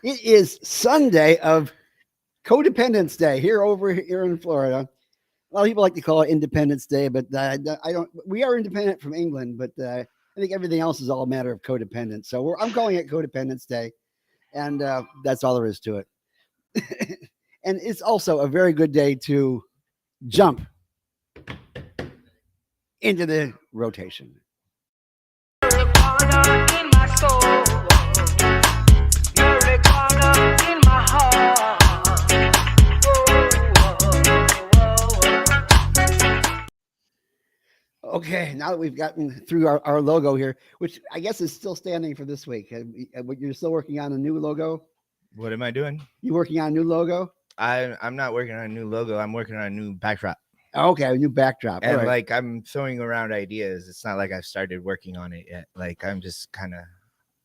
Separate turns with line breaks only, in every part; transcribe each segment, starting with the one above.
It is Sunday of Codependence Day here in Florida. A lot of people like to call it Independence Day, but I don't. We are independent from England, but I think everything else is all a matter of codependence. So I'm calling it Codependence Day, and that's all there is to it. And it's also a very good day to jump into the rotation. Okay, now that we've gotten through our logo here, which I guess is still standing for this week, you're still working on a new logo.
What am I doing?
You working on a new logo?
I'm not working on a new logo. I'm working on a new backdrop.
Okay, a new backdrop.
And like I'm throwing around ideas. It's not like I've started working on it yet. Like I'm just kind of,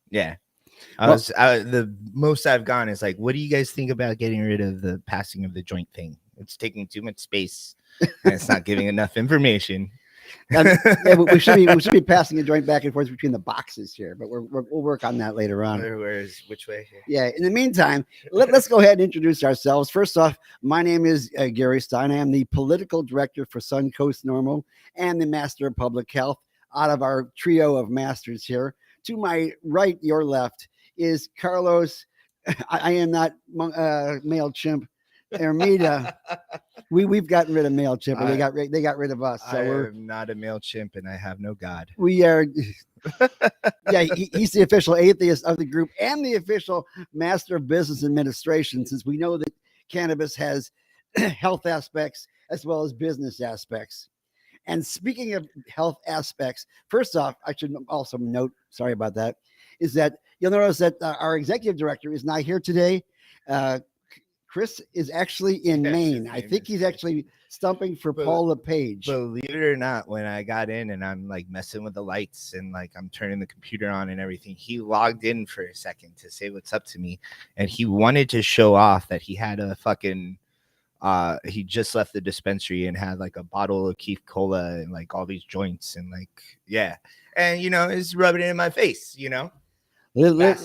yeah. The most I've gone is like, what do you guys think about getting rid of the passing of the joint thing? It's taking too much space and it's not giving enough information.
Yeah, we should be passing a joint back and forth between the boxes here, but we'll work on that later on.
Which way?
Yeah. In the meantime, let's go ahead and introduce ourselves. First off, my name is Gary Stein. I am the political director for Suncoast Normal and the Master of Public Health out of our trio of masters here. To my right, your left, is Carlos. I am not MailChimp. Ermita. We've gotten rid of MailChimp, and they got rid of us. So we're
not a MailChimp, and I have no God.
We are. Yeah, he's the official atheist of the group and the official master of business administration, since we know that cannabis has health aspects as well as business aspects. And speaking of health aspects, first off, I should also note, sorry about that, is that you'll notice that our executive director is not here today. Chris is actually in Maine. I think he's actually stumping for Paul LePage.
Believe it or not, when I got in and I'm like messing with the lights and like I'm turning the computer on and everything, he logged in for a second to say what's up to me. And he wanted to show off that he had a fucking, he just left the dispensary and had like a bottle of Keith Cola and like all these joints and like, yeah. And, you know, it's rubbing it in my face, you know,
living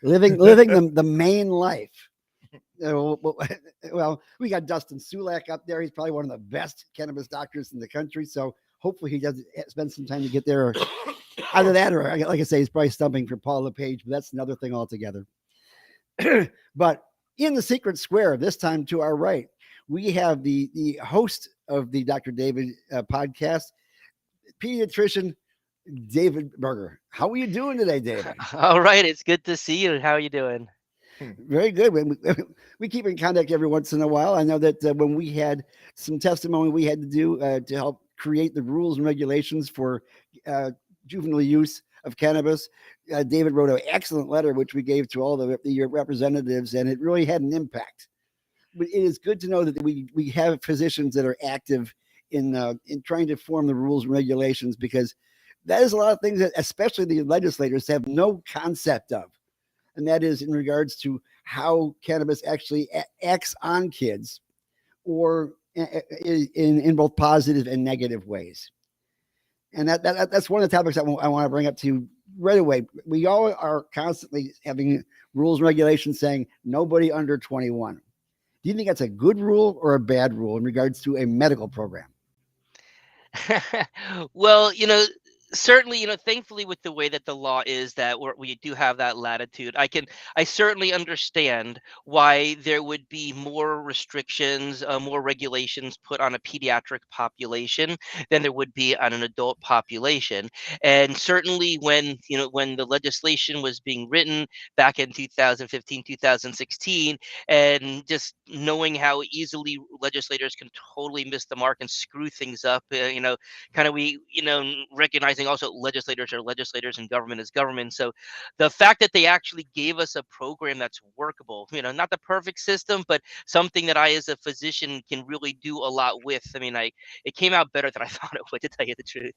the Maine life. Well, we got Dustin Sulak up there. He's probably one of the best cannabis doctors in the country. So hopefully he does spend some time to get there. Either that or, like I say, he's probably stumping for Paul LePage, but that's another thing altogether. But in the secret square, this time to our right, we have the host of the Dr. David podcast, pediatrician David Berger. How are you doing today, David?
All right. It's good to see you. How are you doing?
Very good. We keep in contact every once in a while. I know that when we had some testimony we had to do to help create the rules and regulations for juvenile use of cannabis, David wrote an excellent letter, which we gave to all the representatives, and it really had an impact. But it is good to know that we have physicians that are active in trying to form the rules and regulations, because that is a lot of things that especially the legislators have no concept of. And that is in regards to how cannabis actually acts on kids, or in both positive and negative ways. And that's one of the topics I want to bring up to you right away. We all are constantly having rules and regulations saying nobody under 21. Do you think that's a good rule or a bad rule in regards to a medical program?
Well, certainly, thankfully with the way that the law is, that we do have that latitude. I certainly understand why there would be more restrictions, more regulations put on a pediatric population than there would be on an adult population. And certainly when the legislation was being written back in 2015, 2016, and just knowing how easily legislators can totally miss the mark and screw things up, recognizing also legislators are legislators and government is government. So the fact that they actually gave us a program that's workable, not the perfect system, but something that I as a physician can really do a lot with. I mean, it came out better than I thought it would, to tell you the truth.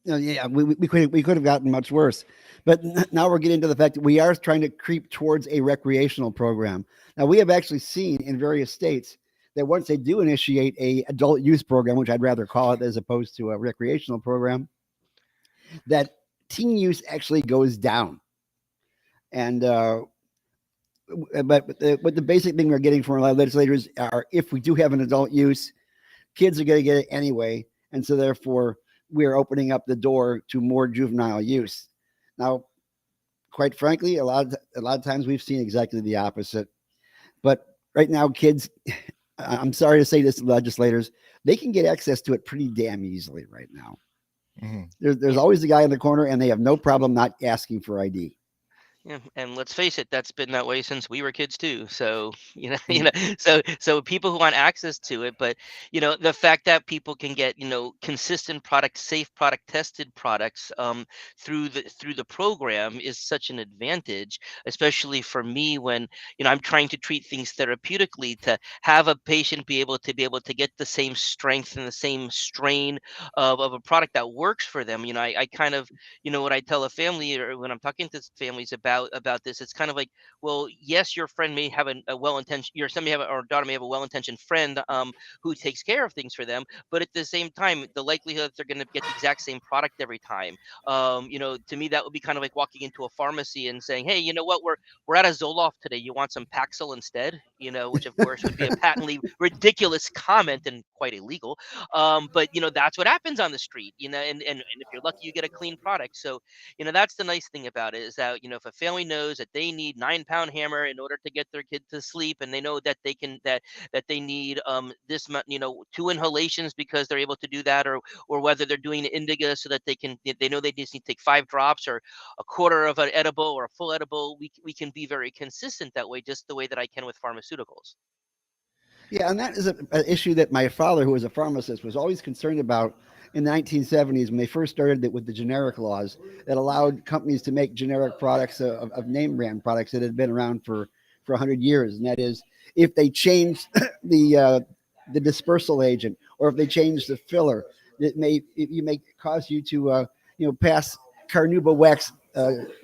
Yeah, we could have gotten much worse, but now we're getting to the fact that we are trying to creep towards a recreational program. Now, we have actually seen in various states that once they do initiate a adult use program, which I'd rather call it as opposed to a recreational program, that teen use actually goes down. And but the basic thing we're getting from a lot of legislators are, if we do have an adult use, kids are going to get it anyway, and so therefore we're opening up the door to more juvenile use. Now, quite frankly, a lot of times we've seen exactly the opposite. But right now, kids, I'm sorry to say this to legislators, they can get access to it pretty damn easily right now.
Mm-hmm.
There's
Yeah.
always a guy in the corner, and they have no problem not asking for ID.
Yeah, and let's face it, that's been that way since we were kids too. So,
Mm.
so people who want access to it, but the fact that people can get, consistent product, safe product, tested products through the program is such an advantage, especially for me when, I'm trying to treat things therapeutically, to have a patient be able to get the same strength and the same strain of a product that works for them. I kind of, what I tell a family, or when I'm talking to families about this, it's kind of like, well, yes, your friend may have a well-intentioned, your son may have or daughter may have a well-intentioned friend who takes care of things for them, but at the same time, the likelihood that they're going to get the exact same product every time, to me, that would be kind of like walking into a pharmacy and saying, hey, you know what, we're out of Zoloft today. You want some Paxil instead? Which of course would be a patently ridiculous comment and quite illegal. But that's what happens on the street. And if you're lucky, you get a clean product. So that's the nice thing about it, is that if a family knows that they need 9-pound hammer in order to get their kid to sleep, and they know that that they need this much, 2 inhalations because they're able to do that, or whether they're doing the indica so that they know they just need to take 5 drops, or a quarter of an edible or a full edible. We can be very consistent that way, just the way that I can with pharmaceuticals.
Yeah, and that is an issue that my father, who was a pharmacist, was always concerned about in the 1970s when they first started it with the generic laws that allowed companies to make generic products of name brand products that had been around for 100 years. And that is, if they changed the dispersal agent, or if they changed the filler, you may cause you to pass carnauba wax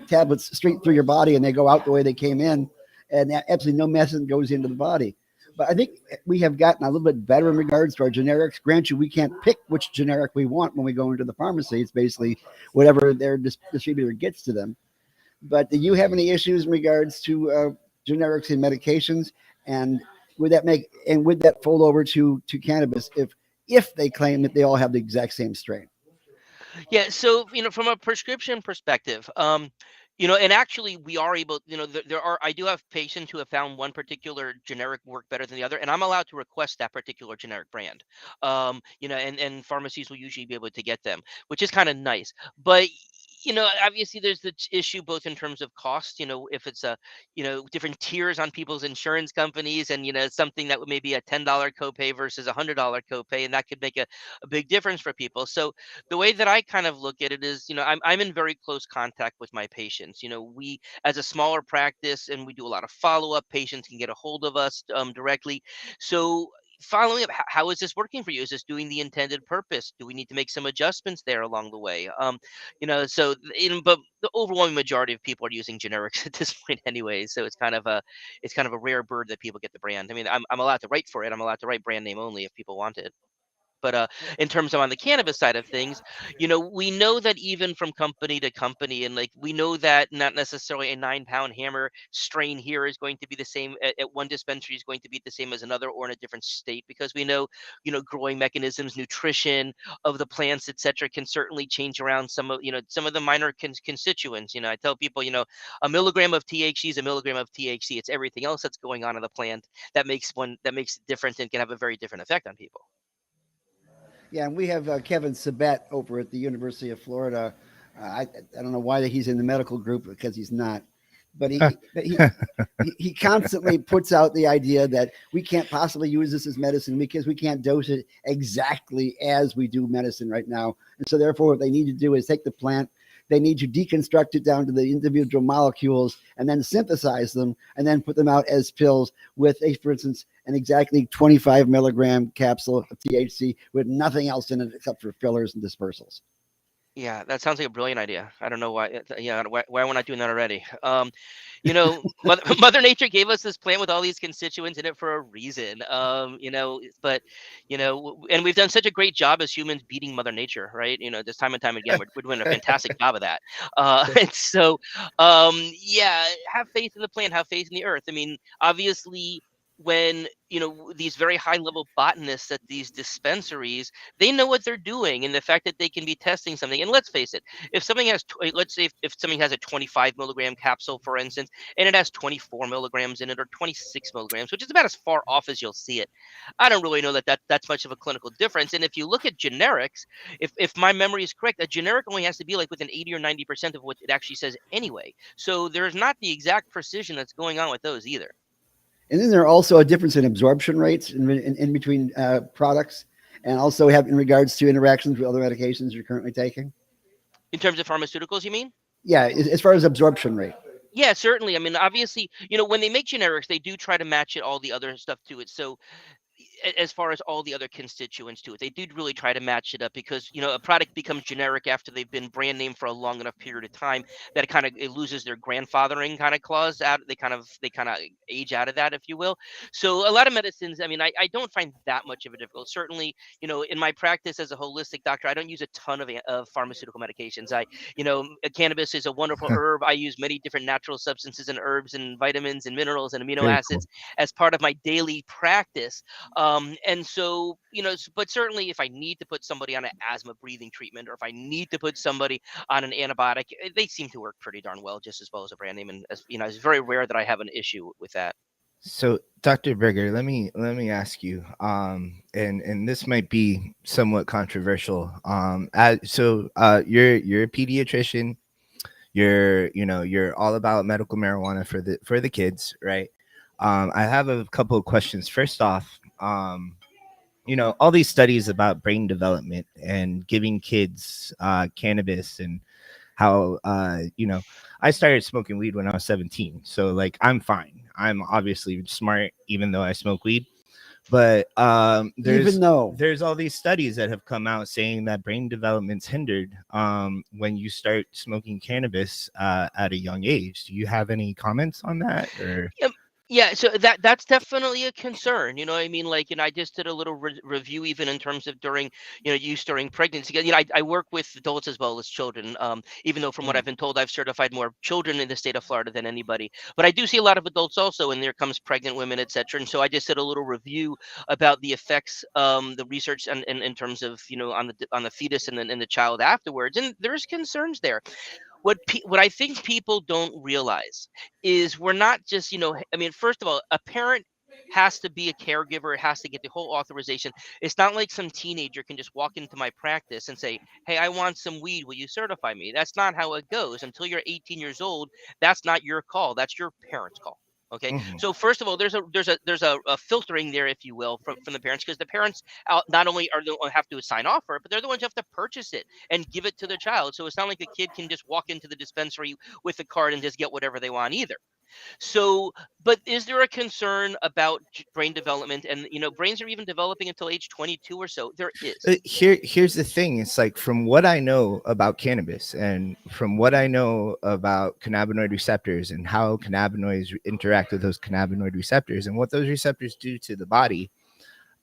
tablets straight through your body, and they go out the way they came in, and absolutely no medicine goes into the body. But I think we have gotten a little bit better in regards to our generics. Grant you, we can't pick which generic we want when we go into the pharmacy. It's basically whatever their distributor gets to them. But do you have any issues in regards to generics and medications? And would that fold over to cannabis if they claim that they all have the exact same strain?
Yeah, so from a prescription perspective, and actually we are able, I do have patients who have found one particular generic work better than the other, and I'm allowed to request that particular generic brand. And pharmacies will usually be able to get them, which is kind of nice. But obviously there's the issue both in terms of cost, if it's different tiers on people's insurance companies, and something that would maybe a $10 copay versus $100 copay, and that could make a big difference for people. So the way that I kind of look at it is, I'm in very close contact with my patients. We, as a smaller practice, and we do a lot of follow up, patients can get a hold of us directly. So following up, how is this working for you? Is this doing the intended purpose? Do we need to make some adjustments there along the way? So but the overwhelming majority of people are using generics at this point anyway. So it's kind of a rare bird that people get the brand. I mean, I'm allowed to write for it. I'm allowed to write brand name only if people want it. But in terms of on the cannabis side of things, we know that even from company to company, and like we know that not necessarily a 9-pound hammer strain here is going to be the same at one dispensary is going to be the same as another, or in a different state, because we know, growing mechanisms, nutrition of the plants, etc., can certainly change around some of the minor constituents. I tell people, a milligram of THC is a milligram of THC. It's everything else that's going on in the plant that makes it different and can have a very different effect on people.
Yeah, and we have Kevin Sabet over at the University of Florida. I don't know why he's in the medical group, because he's not, but he constantly puts out the idea that we can't possibly use this as medicine because we can't dose it exactly as we do medicine right now. And so therefore what they need to do is take the plant, they need to deconstruct it down to the individual molecules, and then synthesize them, and then put them out as pills with, for instance, an exactly 25 milligram capsule of THC with nothing else in it except for fillers and dispersals.
Yeah, that sounds like a brilliant idea. I don't know why. Yeah, why we're not doing that already. Mother, Mother Nature gave us this plant with all these constituents in it for a reason. But and we've done such a great job as humans beating Mother Nature, right? Just time and time again, we're doing a fantastic job of that. And so, yeah, have faith in the plant, have faith in the earth. I mean, obviously, when these very high level botanists at these dispensaries, they know what they're doing, and the fact that they can be testing something. And let's face it, if something has let's say if something has a 25 milligram capsule, for instance, and it has 24 milligrams in it, or 26 milligrams, which is about as far off as you'll see it, I don't really know that's much of a clinical difference. And if you look at generics, if my memory is correct, a generic only has to be like within 80 or 90% of what it actually says anyway, so there's not the exact precision that's going on with those either.
And then there are also a difference in absorption rates in between products, and also have in regards to interactions with other medications you're currently taking.
In terms of pharmaceuticals, you mean?
Yeah, as far as absorption rate.
Yeah, certainly. I mean, obviously, when they make generics, they do try to match it all the other stuff to it. So as far as all the other constituents to it, they did really try to match it up, because a product becomes generic after they've been brand name for a long enough period of time that it loses their grandfathering kind of clause out. They kind of age out of that, if you will. So a lot of medicines, I mean, I don't find that much of a difficult. Certainly, in my practice as a holistic doctor, I don't use a ton of pharmaceutical medications. Cannabis is a wonderful herb. I use many different natural substances and herbs and vitamins and minerals and amino
Very cool.
acids as part of my daily practice. And so, but certainly if I need to put somebody on an asthma breathing treatment, or if I need to put somebody on an antibiotic, they seem to work pretty darn well, just as well as a brand name. And it's very rare that I have an issue with that.
So, Dr. Berger, let me ask you, and this might be somewhat controversial. You're a pediatrician. You're all about medical marijuana for the kids, right? I have a couple of questions. First off, all these studies about brain development and giving kids cannabis, and how I started smoking weed when I was 17, so like I'm fine. I'm obviously smart even though I smoke weed. But
Even though,
there's all these studies that have come out saying that brain development's hindered when you start smoking cannabis at a young age. Do you have any comments on that? Or
Yeah, yeah, so that's definitely a concern. I mean, like, I just did a little review, even in terms of during, use during pregnancy. I work with adults as well as children. Even though from what
mm,
I've been told, I've certified more children in the state of Florida than anybody. But I do see a lot of adults also, and there comes pregnant women, etc. And so I just did a little review about the effects, the research, and in terms of, on the fetus and the child afterwards. And there's concerns there. What I think people don't realize is we're not just, I mean, first of all, a parent has to be a caregiver. It has to get the whole authorization. It's not like some teenager can just walk into my practice and say, "Hey, I want some weed. Will you certify me?" That's not how it goes. Until you're 18 years old, that's not your call. That's your parents' call. Okay.
Mhm.
So first of all, there's a filtering there, if you will, from the parents, because the parents not only are the have to sign off for it, but they're the ones who have to purchase it and give it to their child. So it's not like the kid can just walk into the dispensary with a card and just get whatever they want either. So, but is there a concern about brain development? And brains are even developing until age 22 or so. There is.
Here's the thing. It's like, from what I know about cannabis, and from what I know about cannabinoid receptors and how cannabinoids interact with those cannabinoid receptors and what those receptors do to the body,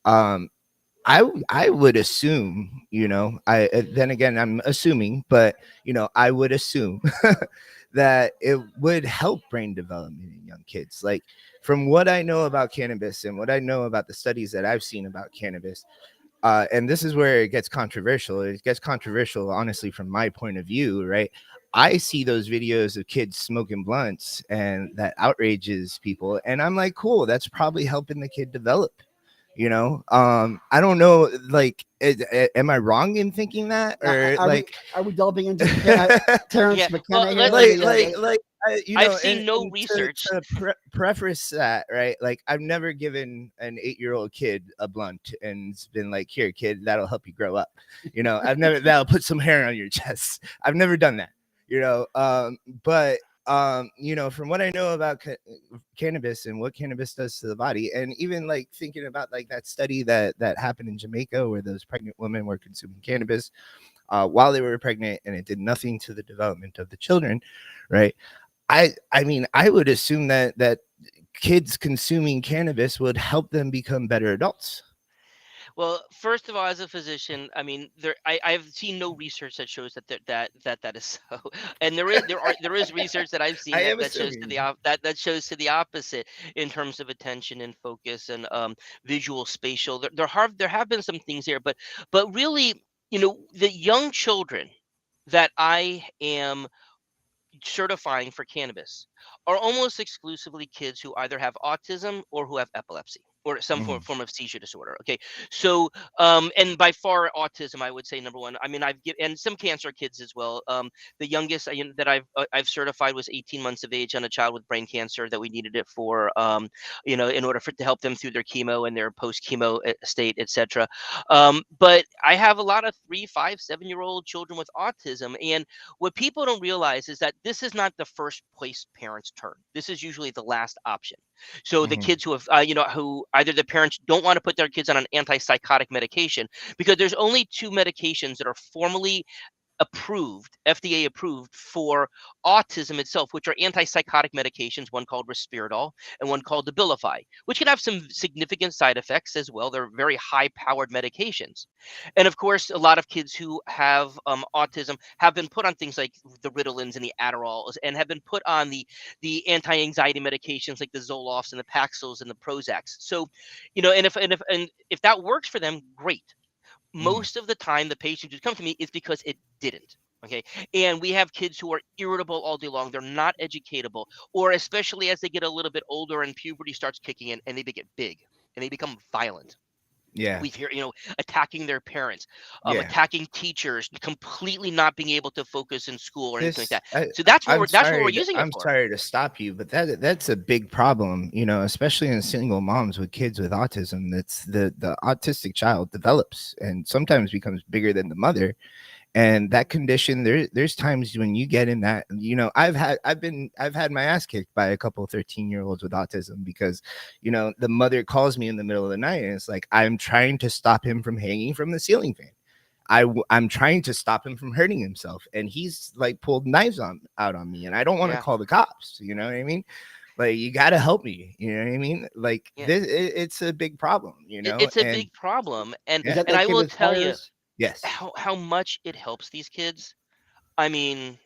um, I would assume, I then again I'm assuming, but I would assume that it would help brain development in young kids. Like, from what I know about cannabis and what I know about the studies that I've seen about cannabis, and this is where it gets controversial. It gets controversial, honestly, from my point of view, right? I see those videos of kids smoking blunts, and that outrages people. And I'm like, cool, that's probably helping the kid develop. I don't know, like, am I wrong in thinking that? Or
are we
like,
are we delving into Terrence
Yeah.
McKenna
Well,
here?
like
I've seen
and,
no
and
research.
to preface that, right? Like, I've never given an 8-year-old kid a blunt and it's been like, here, kid, that'll help you grow up. I've never, that'll put some hair on your chest. I've never done that. But from what I know about cannabis and what cannabis does to the body, and even like thinking about like that study that happened in Jamaica where those pregnant women were consuming cannabis, while they were pregnant, and it did nothing to the development of the children, right? I mean, I would assume that kids consuming cannabis would help them become better adults.
Well, first of all, as a physician, I mean, I've seen no research that shows that is so. And there is research that I've
I
seen
am
that shows to
assuming.
that shows to the opposite in terms of attention and focus and visual spatial. There have been some things here, but really, the young children that I am certifying for cannabis are almost exclusively kids who either have autism or who have epilepsy or some
Mhm.
form of seizure disorder. Okay. So, and by far autism, I would say number one. I mean, and some cancer kids as well. The youngest that I've certified was 18 months of age on a child with brain cancer that we needed it for, in order to help them through their chemo and their post chemo state, etc. But I have a lot of 3, 5, 7 year old children with autism, and what people don't realize is that this is not the first place parents turn. This is usually the last option. So the
Mhm.
kids who have, who either the parents don't want to put their kids on an antipsychotic medication, because there's only two medications that are formally approved, FDA approved for autism itself, which are antipsychotic medications, one called Risperdal and one called Abilify, which can have some significant side effects as well. They're very high powered medications. And of course, a lot of kids who have autism have been put on things like the Ritalins and the Adderalls, and have been put on the anti-anxiety medications like the Zolofts and the Paxils and the Prozacs. So, and if that works for them, great.
Mhm.
Most of the time the patients who come to me is because it didn't. Okay. And we have kids who are irritable all day long. They're not educatable, or especially as they get a little bit older and puberty starts kicking in and they get big and they become violent.
Yeah.
We've heard, attacking their parents,
Yeah.
attacking teachers, completely not being able to focus in school or anything like
This
that. So that's what we're using it
I'm
for.
sorry to stop you, but that's a big problem, especially in single moms with kids with autism. That's the autistic child develops and sometimes becomes bigger than the mother. And that condition, there's times when you get in that, I've had my ass kicked by a couple 13-year-olds with autism because, the mother calls me in the middle of the night and it's like, I'm trying to stop him from hanging from the ceiling fan. I'm trying to stop him from hurting himself, and he's like pulled knives out on me, and I don't want to
Yeah.
call the cops. You know what I mean? Like, you got to help me. You know what I mean? Like,
Yeah.
it's a big problem.
It's a
And
big problem. And
Is
yeah,
that
and
that
I
kid
will
with
tell you
spires?
yes,
how much it helps these kids. I mean,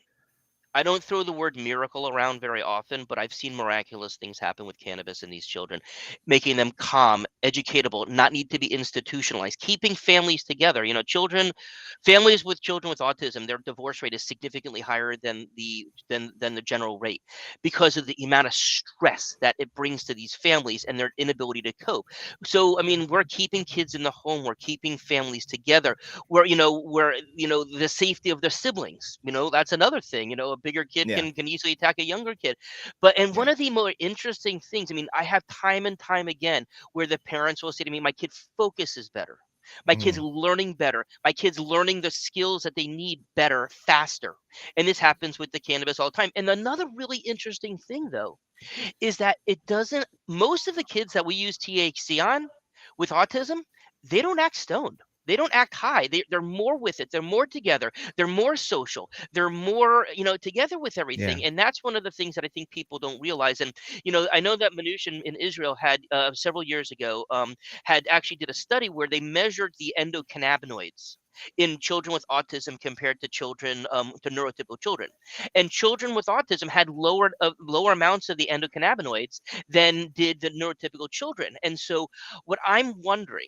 I don't throw the word miracle around very often, but I've seen miraculous things happen with cannabis in these children, making them calm, educatable, not need to be institutionalized, keeping families together. Families with children with autism, their divorce rate is significantly higher than the general rate because of the amount of stress that it brings to these families and their inability to cope. So, I mean, we're keeping kids in the home, we're keeping families together, where the safety of their siblings, that's another thing. A bigger kid
yeah,
can easily attack a younger kid. And
yeah,
one of the more interesting things, I mean, I have time and time again where the parents will say to me, my kid focuses better, my kid's
mhm,
learning better, my kid's learning the skills that they need better, faster. And this happens with the cannabis all the time. And another really interesting thing, though, is that it doesn't most of the kids that we use THC on with autism, they don't act stoned. They don't act high. They're more with it. They're more together. They're more social. They're more, together with
yeah,
everything. And that's one of the things that I think people don't realize. And, I know that Manoush in Israel had several years ago had actually did a study where they measured the endocannabinoids in children with autism compared to to neurotypical children, and children with autism had lower amounts of the endocannabinoids than did the neurotypical children. And so what I'm wondering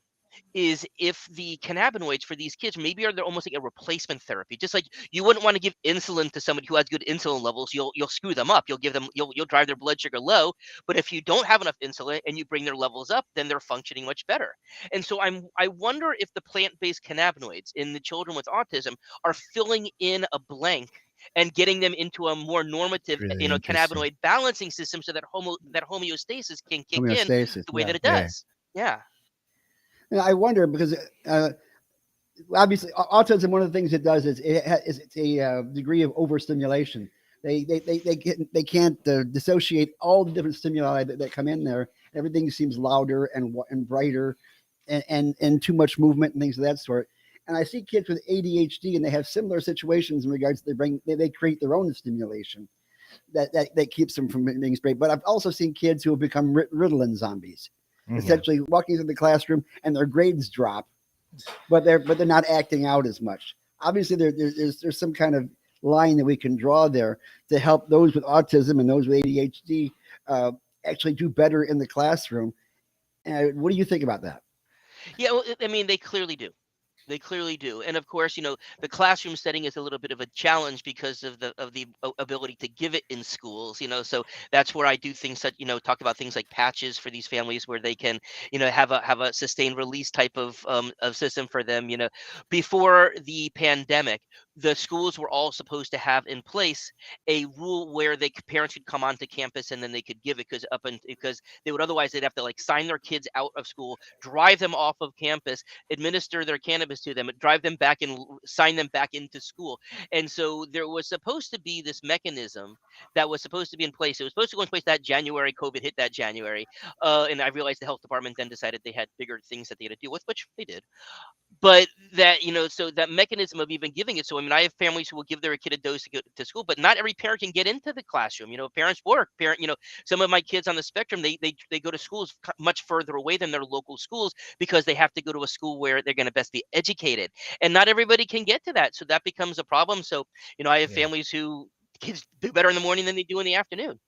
is if the cannabinoids for these kids maybe they're almost like a replacement therapy. Just like you wouldn't want to give insulin to somebody who has good insulin levels, you'll screw them up. You'll drive their blood sugar low. But if you don't have enough insulin and you bring their levels up, then they're functioning much better. And so I wonder if the plant-based cannabinoids in the children with autism are filling in a blank and getting them into a more normative,
really interesting.
cannabinoid balancing system, so that homeostasis can kick in
Homeostasis.
the way
Yeah.
that it
Yeah,
does. Yeah.
And I wonder because uh, obviously autism. One of the things it does is it's a degree of overstimulation. They can't dissociate all the different stimuli that come in there. Everything seems louder and brighter, and too much movement and things of that sort. And I see kids with ADHD, and they have similar situations in regards to they create their own stimulation that keeps them from being straight. But I've also seen kids who have become Ritalin zombies, essentially walking through the classroom and their grades drop, but they're not acting out as much. Obviously, there's some kind of line that we can draw there to help those with autism and those with ADHD uh, actually do better in the classroom. What do you think about that?
Yeah, well, I mean, they clearly do. They clearly do. And of course, the classroom setting is a little bit of a challenge because of the ability to give it in schools, so that's where I do things that, talk about things like patches for these families where they can, have a sustained release type of system for them. Before the pandemic, the schools were all supposed to have in place a rule where parents could come onto campus and then they could give it because they would otherwise they'd have to like sign their kids out of school, drive them off of campus, administer their cannabis to them, drive them back and sign them back into school. And so there was supposed to be this mechanism that was supposed to be in place. It was supposed to go in place that January. COVID hit that January. And I realized the health department then decided they had bigger things that they had to deal with, which they did. But that, so that mechanism of even giving it. So, I mean, I have families who will give their kid a dose to go to school, but not every parent can get into the classroom. Parents work. Some of my kids on the spectrum, they go to schools much further away than their local schools because they have to go to a school where they're going to best be educated. And not everybody can get to that. So that becomes a problem. So, I have families who kids do better in the morning than they do in the afternoon.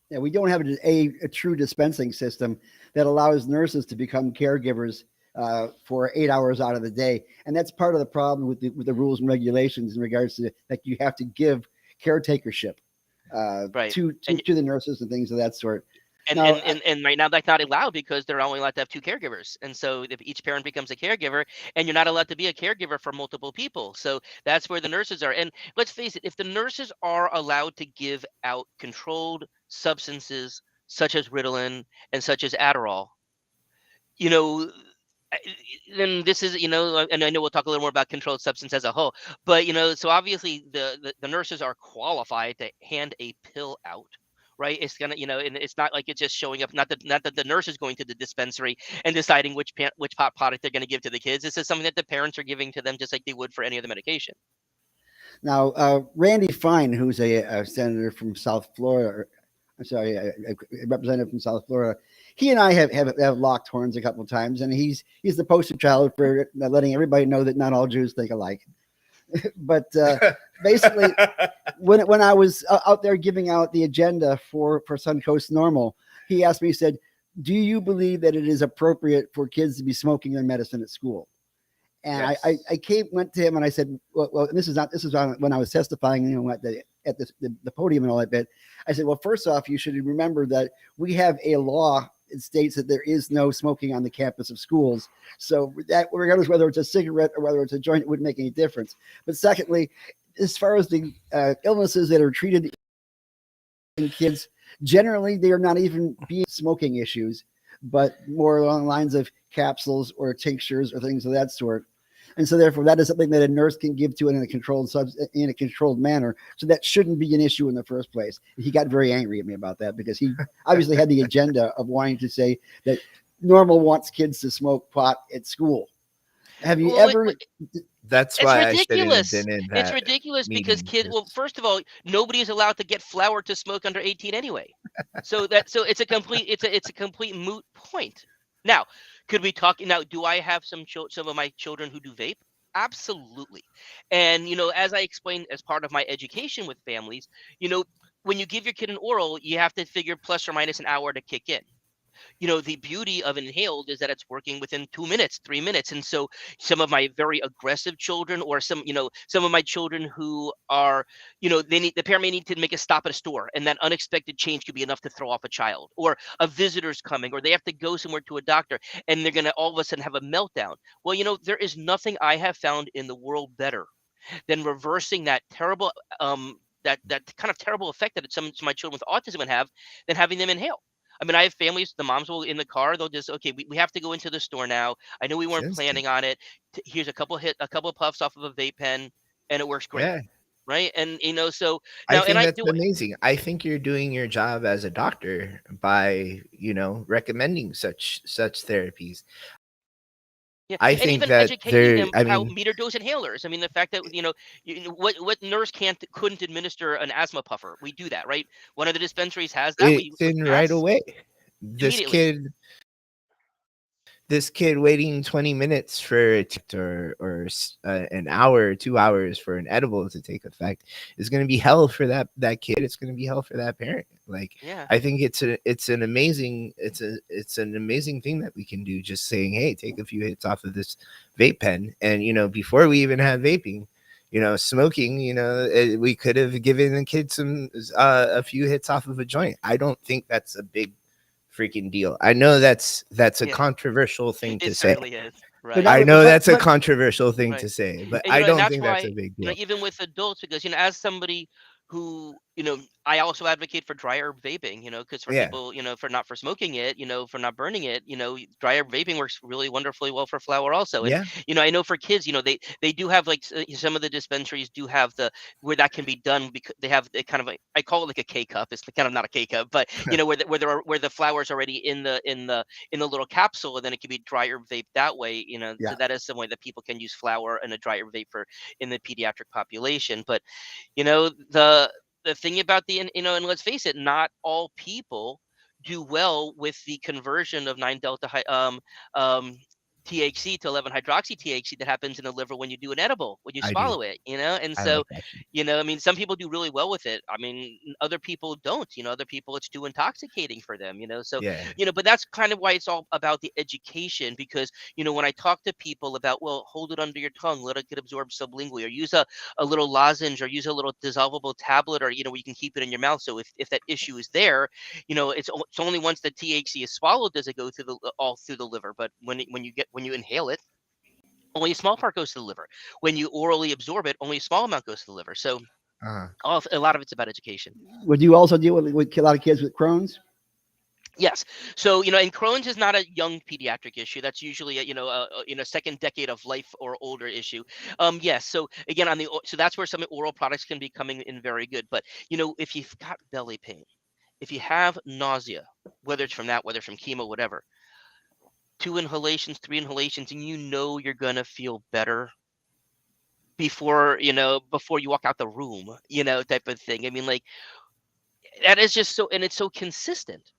Yeah, we don't have a true dispensing system that allows nurses to become caregivers for 8 hours out of the day, and that's part of the problem with the rules and regulations in regards to like you have to give caretakership
Right.
to the nurses and things of that sort.
And,
Now,
and right now that's not allowed because they're only allowed to have two caregivers. And so if each parent becomes a caregiver, and you're not allowed to be a caregiver for multiple people. So that's where the nurses are. And let's face it, if the nurses are allowed to give out controlled substances such as Ritalin and such as Adderall, you know, then this is, and I know we'll talk a little more about controlled substance as a whole, but so obviously the nurses are qualified to hand a pill out, right? It's gonna, and it's not like it's just showing up. Not that the nurse is going to the dispensary and deciding which pop product they're going to give to the kids. This is something that the parents are giving to them, just like they would for any other medication.
Now, Randy Fine, who's a senator from South Florida, I'm sorry, a representative from South Florida, he and I have locked horns a couple of times, and he's the poster child for letting everybody know that not all Jews think alike. But basically, when I was out there giving out the agenda for Suncoast Normal, he asked me, he said, "Do you believe that it is appropriate for kids to be smoking their medicine at school?" And
Yes.
I went to him and I said, well, this is when I was testifying, at the podium and all that bit. I said, well, first off, you should remember that we have a law that states that there is no smoking on the campus of schools. So that regardless whether it's a cigarette or whether it's a joint, it wouldn't make any difference. But secondly, as far as the illnesses that are treated in kids, generally they are not even being smoking issues, but more along the lines of capsules or tinctures or things of that sort. And so therefore that is something that a nurse can give to it in a controlled manner. So that shouldn't be an issue in the first place. He got very angry at me about that because he obviously had the agenda of wanting to say that Normal wants kids to smoke pot at school. Have you
Well,
ever?
That's
it's
why I shouldn't have
ridiculous.
been in
It's
that
ridiculous because
meeting.
kids. Well, first of all, nobody is allowed to get flour to smoke under 18 anyway. So it's a complete moot point. Now, could we talk? Now, do I have some of my children who do vape? Absolutely. And as I explained as part of my education with families, when you give your kid an oral, you have to figure plus or minus an hour to kick in. The beauty of inhaled is that it's working within 2 minutes, 3 minutes. And so some of my very aggressive children, or some of my children who are, the parent may need to make a stop at a store, and that unexpected change could be enough to throw off a child, or a visitor's coming, or they have to go somewhere to a doctor and they're going to all of a sudden have a meltdown. Well, there is nothing I have found in the world better than reversing that terrible, that kind of terrible effect that some of my children with autism would have, than having them inhale. I mean, I have families, the moms will in the car, they'll just, okay, we have to go into the store now. I know we
It's
weren't
instant.
planning on it. Here's a couple puffs off of a vape pen, and it works great.
Yeah.
Right. And, so
I
now, and
think
I
that's
do,
amazing. I think you're doing your job as a doctor by, recommending such therapies.
Yeah,
I
and
think
even
that
educating them
I
how
mean,
meter dose inhalers. I mean, the fact that what nurse couldn't administer an asthma puffer. We do that, right? One of the dispensaries has that. We
it's in right
yes,
away. This
immediately.
kid waiting 20 minutes for it an hour or 2 hours for an edible to take effect is going to be hell for that kid. It's going to be hell for that parent. Like,
Yeah,
I think it's an amazing thing that we can do, just saying, hey, take a few hits off of this vape pen. And before we even had vaping, smoking, we could have given the kid some a few hits off of a joint. I don't think that's a big freaking deal. I know that's a
yeah,
controversial thing
it
to say.
certainly is.
But
Right,
not
I
with,
know that's a
but
controversial thing
right.
to say, but
And
I
and
don't
that's
think that's
why
a big deal.
even with adults, because as somebody who I also advocate for dry herb vaping, because for
Yeah,
people, for not for smoking it, for not burning it, dry herb vaping works really wonderfully well for flower also. And
yeah,
I know for kids, they do have like some of the dispensaries do have the where that can be done, because they have the kind of like, I call it like a K cup. It's kind of not a K cup, but where the flower's already in the little capsule, and then it can be dry herb vape that way. So
yeah,
that is some way that people can use flower and a dry herb vape for in the pediatric population. But the thing about and let's face it, not all people do well with the conversion of 9 delta um THC to 11 hydroxy THC that happens in the liver when you do an edible, when you
I do.
swallow it, and
I
so
like that shit.
I mean, some people do really well with it. I mean, other people don't. Other people, it's too intoxicating for them. So
Yeah,
but that's kind of why it's all about the education, because when I talk to people about, well, hold it under your tongue, let it get absorbed sublingually, or use a little lozenge, or use a little dissolvable tablet, or where you can keep it in your mouth. So if that issue is there, it's only once the THC is swallowed does it go through the all through the liver. But when you inhale it, only a small part goes to the liver. When you orally absorb it, only a small amount goes to the liver. So
uh-huh.
a lot of it's about education.
would you also deal with a lot of kids with Crohn's?
Yes. So, and Crohn's is not a young pediatric issue. That's usually second decade of life or older issue. Yes. So again, so that's where some oral products can be coming in very good. But if you've got belly pain, if you have nausea, whether it's from that, whether it's from chemo, whatever, 2 inhalations, 3 inhalations, and you're gonna feel better before you walk out the room, type of thing. I mean, like, that is just so, and it's so consistent.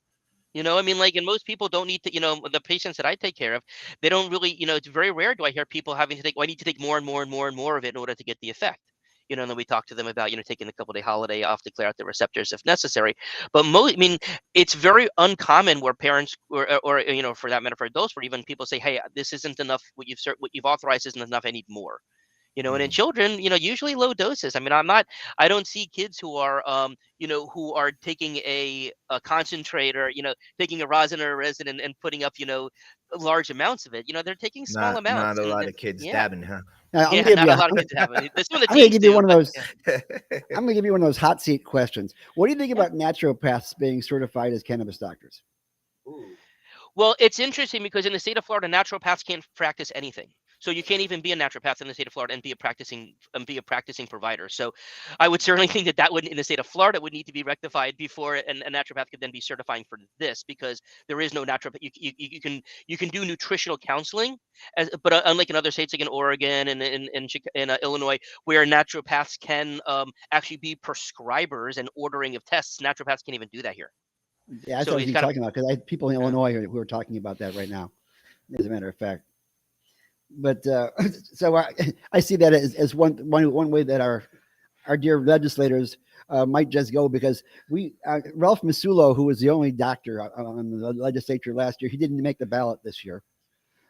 I mean, like, and most people don't need to, the patients that I take care of, they don't really, it's very rare do I hear people having to take, well, I need to take more and more and more and more of it in order to get the effect. And then we talk to them about, taking a couple day holiday off to clear out the receptors if necessary. But I mean, it's very uncommon where parents or for that matter, for adults, where even people say, hey, this isn't enough. What you've authorized isn't enough. I need more. And in
Mhm.
children, usually low doses. I mean, I don't see kids who are, who are taking a concentrator, taking a rosin or a resin and putting up, large amounts of it. They're taking small
Not
amounts,
a
and
lot of kids
yeah,
dabbing, huh?
I'm gonna
yeah,
give
not
you
a
a,
lot of kids have it. Some of the
I'm gonna
teens
give you
do,
one of
but
those.
yeah,
I'm gonna give you one of those hot seat questions. What do you think
yeah.
about naturopaths being certified as cannabis doctors?
Ooh.
Well, it's interesting because in the state of Florida, naturopaths can't practice anything. So you can't even be a naturopath in the state of Florida and be a practicing provider. So I would certainly think that would, in the state of Florida, would need to be rectified before a naturopath could then be certifying for this, because there is no naturopath. You can do nutritional counseling, but unlike in other states like in Oregon and in Illinois, where naturopaths can actually be prescribers and ordering of tests, naturopaths can't even do that here.
Yeah, that's what
So
I was
it's
even
kind of
talking about because I had people in
uh,
Illinois who are talking about that right now. As a matter of fact, but so I see that as one way that our dear legislators might just go because Ralph Masulo, who was the only doctor on the legislature last year, he didn't make the ballot this year,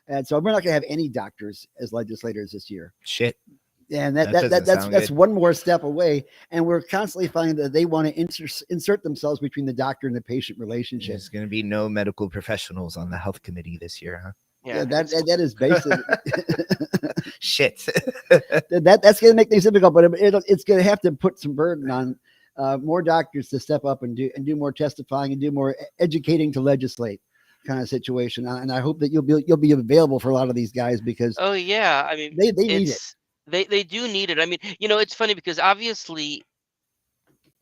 and so we're not going to have any doctors as legislators this year.
Shit,
And
that doesn't sound
that's
good.
one more step away, and we're constantly finding that they want to insert themselves between the doctor and the patient relationship.
There's going to be no medical professionals on the health committee this year,
Yeah,
yeah.
that is basically
huh? Shit.
that's going to make things difficult, but it's going to have to put some burden on more doctors to step up and do more testifying and do more educating to legislate kind of situation. And I hope that you'll be available for a lot of these guys because
Oh yeah, I mean,
they need it.
it's they do need it. I mean, it's funny because obviously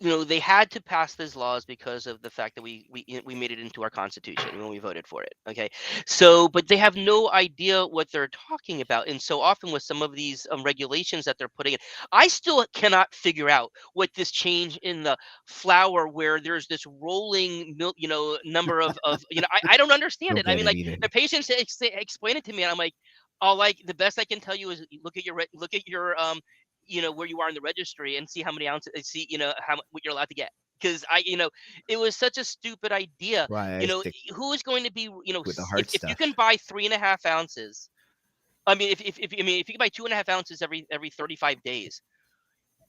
they had to pass these laws because of the fact that we made it into our constitution when we voted for it. Okay, so but they have no idea what they're talking about, and so often with some of these regulations that they're putting in, I still cannot figure out what this change in the flour, where there's this rolling milk, number of I don't understand
Don't
it. I
get
mean,
it
like
either.
the patients explain it to me, and I'm like, all like the best I can tell you is look at your where you are in the registry and see how many ounces, see, what you're allowed to get. Because it was such a stupid idea.
Why I stick
Who is going to be,
with the
if,
hard
if you can
stuff.
buy 3.5 ounces, I mean, if you can buy 2.5 ounces every 35 days,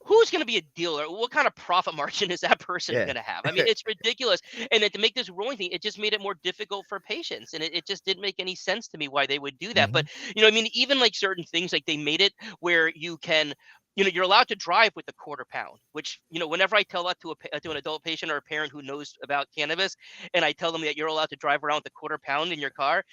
who's going to be a dealer? What kind of profit margin is that person
Yeah.
going to have? I mean, it's ridiculous. And then to make this rolling thing, it just made it more difficult for patients. And it just didn't make any sense to me why they would do that.
Hmm.
But, I mean, even like certain things, like they made it where you can, you're allowed to drive with a quarter pound, which, whenever I tell that to an adult patient or a parent who knows about cannabis, and I tell them that you're allowed to drive around with a quarter pound in your car,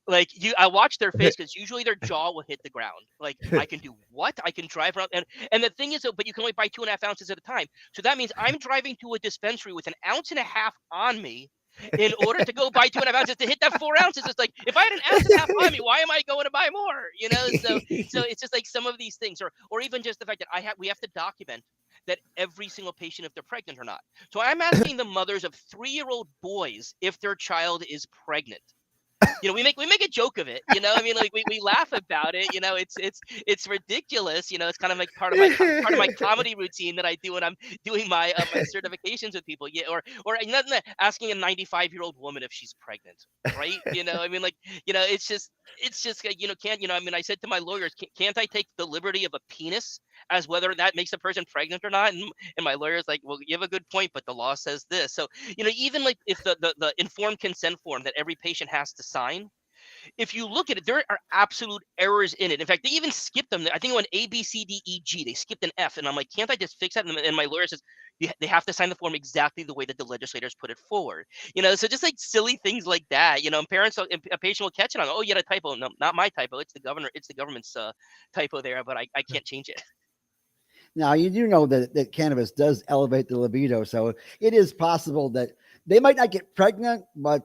like I watch their face, because usually their jaw will hit the ground. Like, I can do what? I can drive around, and the thing is, but you can only buy 2.5 ounces at a time. So that means I'm driving to a dispensary with an ounce and a half on me in order to go buy 2.5 ounces to hit that 4 ounces. It's like, if I had an ounce and a half on me, why am I going to buy more? So it's just like some of these things, or even just the fact that we have to document that every single patient, if they're pregnant or not. So I'm asking the mothers of 3-year-old boys if their child is pregnant. We make a joke of it. I mean, like we laugh about it. It's ridiculous. It's kind of like part of my comedy routine that I do when I'm doing my certifications with people. Yeah, or asking a 95-year-old woman if she's pregnant, right? I mean, like, it's just like, can't, I mean, I said to my lawyers, can't I take the liberty of a penis as whether that makes a person pregnant or not? And my lawyer's like, well, you have a good point, but the law says this. So, even like if the informed consent form that every patient has to sign, if you look at it, there are absolute errors in it. In fact, they even skipped them. I think on A, B, C, D, E, G, they skipped an F. And I'm like, can't I just fix that? And my lawyer says, they have to sign the form exactly the way that the legislators put it forward. So just like silly things like that, and parents, a patient will catch it on, oh, you had a typo. No, not my typo. It's the government's typo there, but I can't change it.
Now you do know that cannabis does elevate the libido, so it is possible that they might not get pregnant, but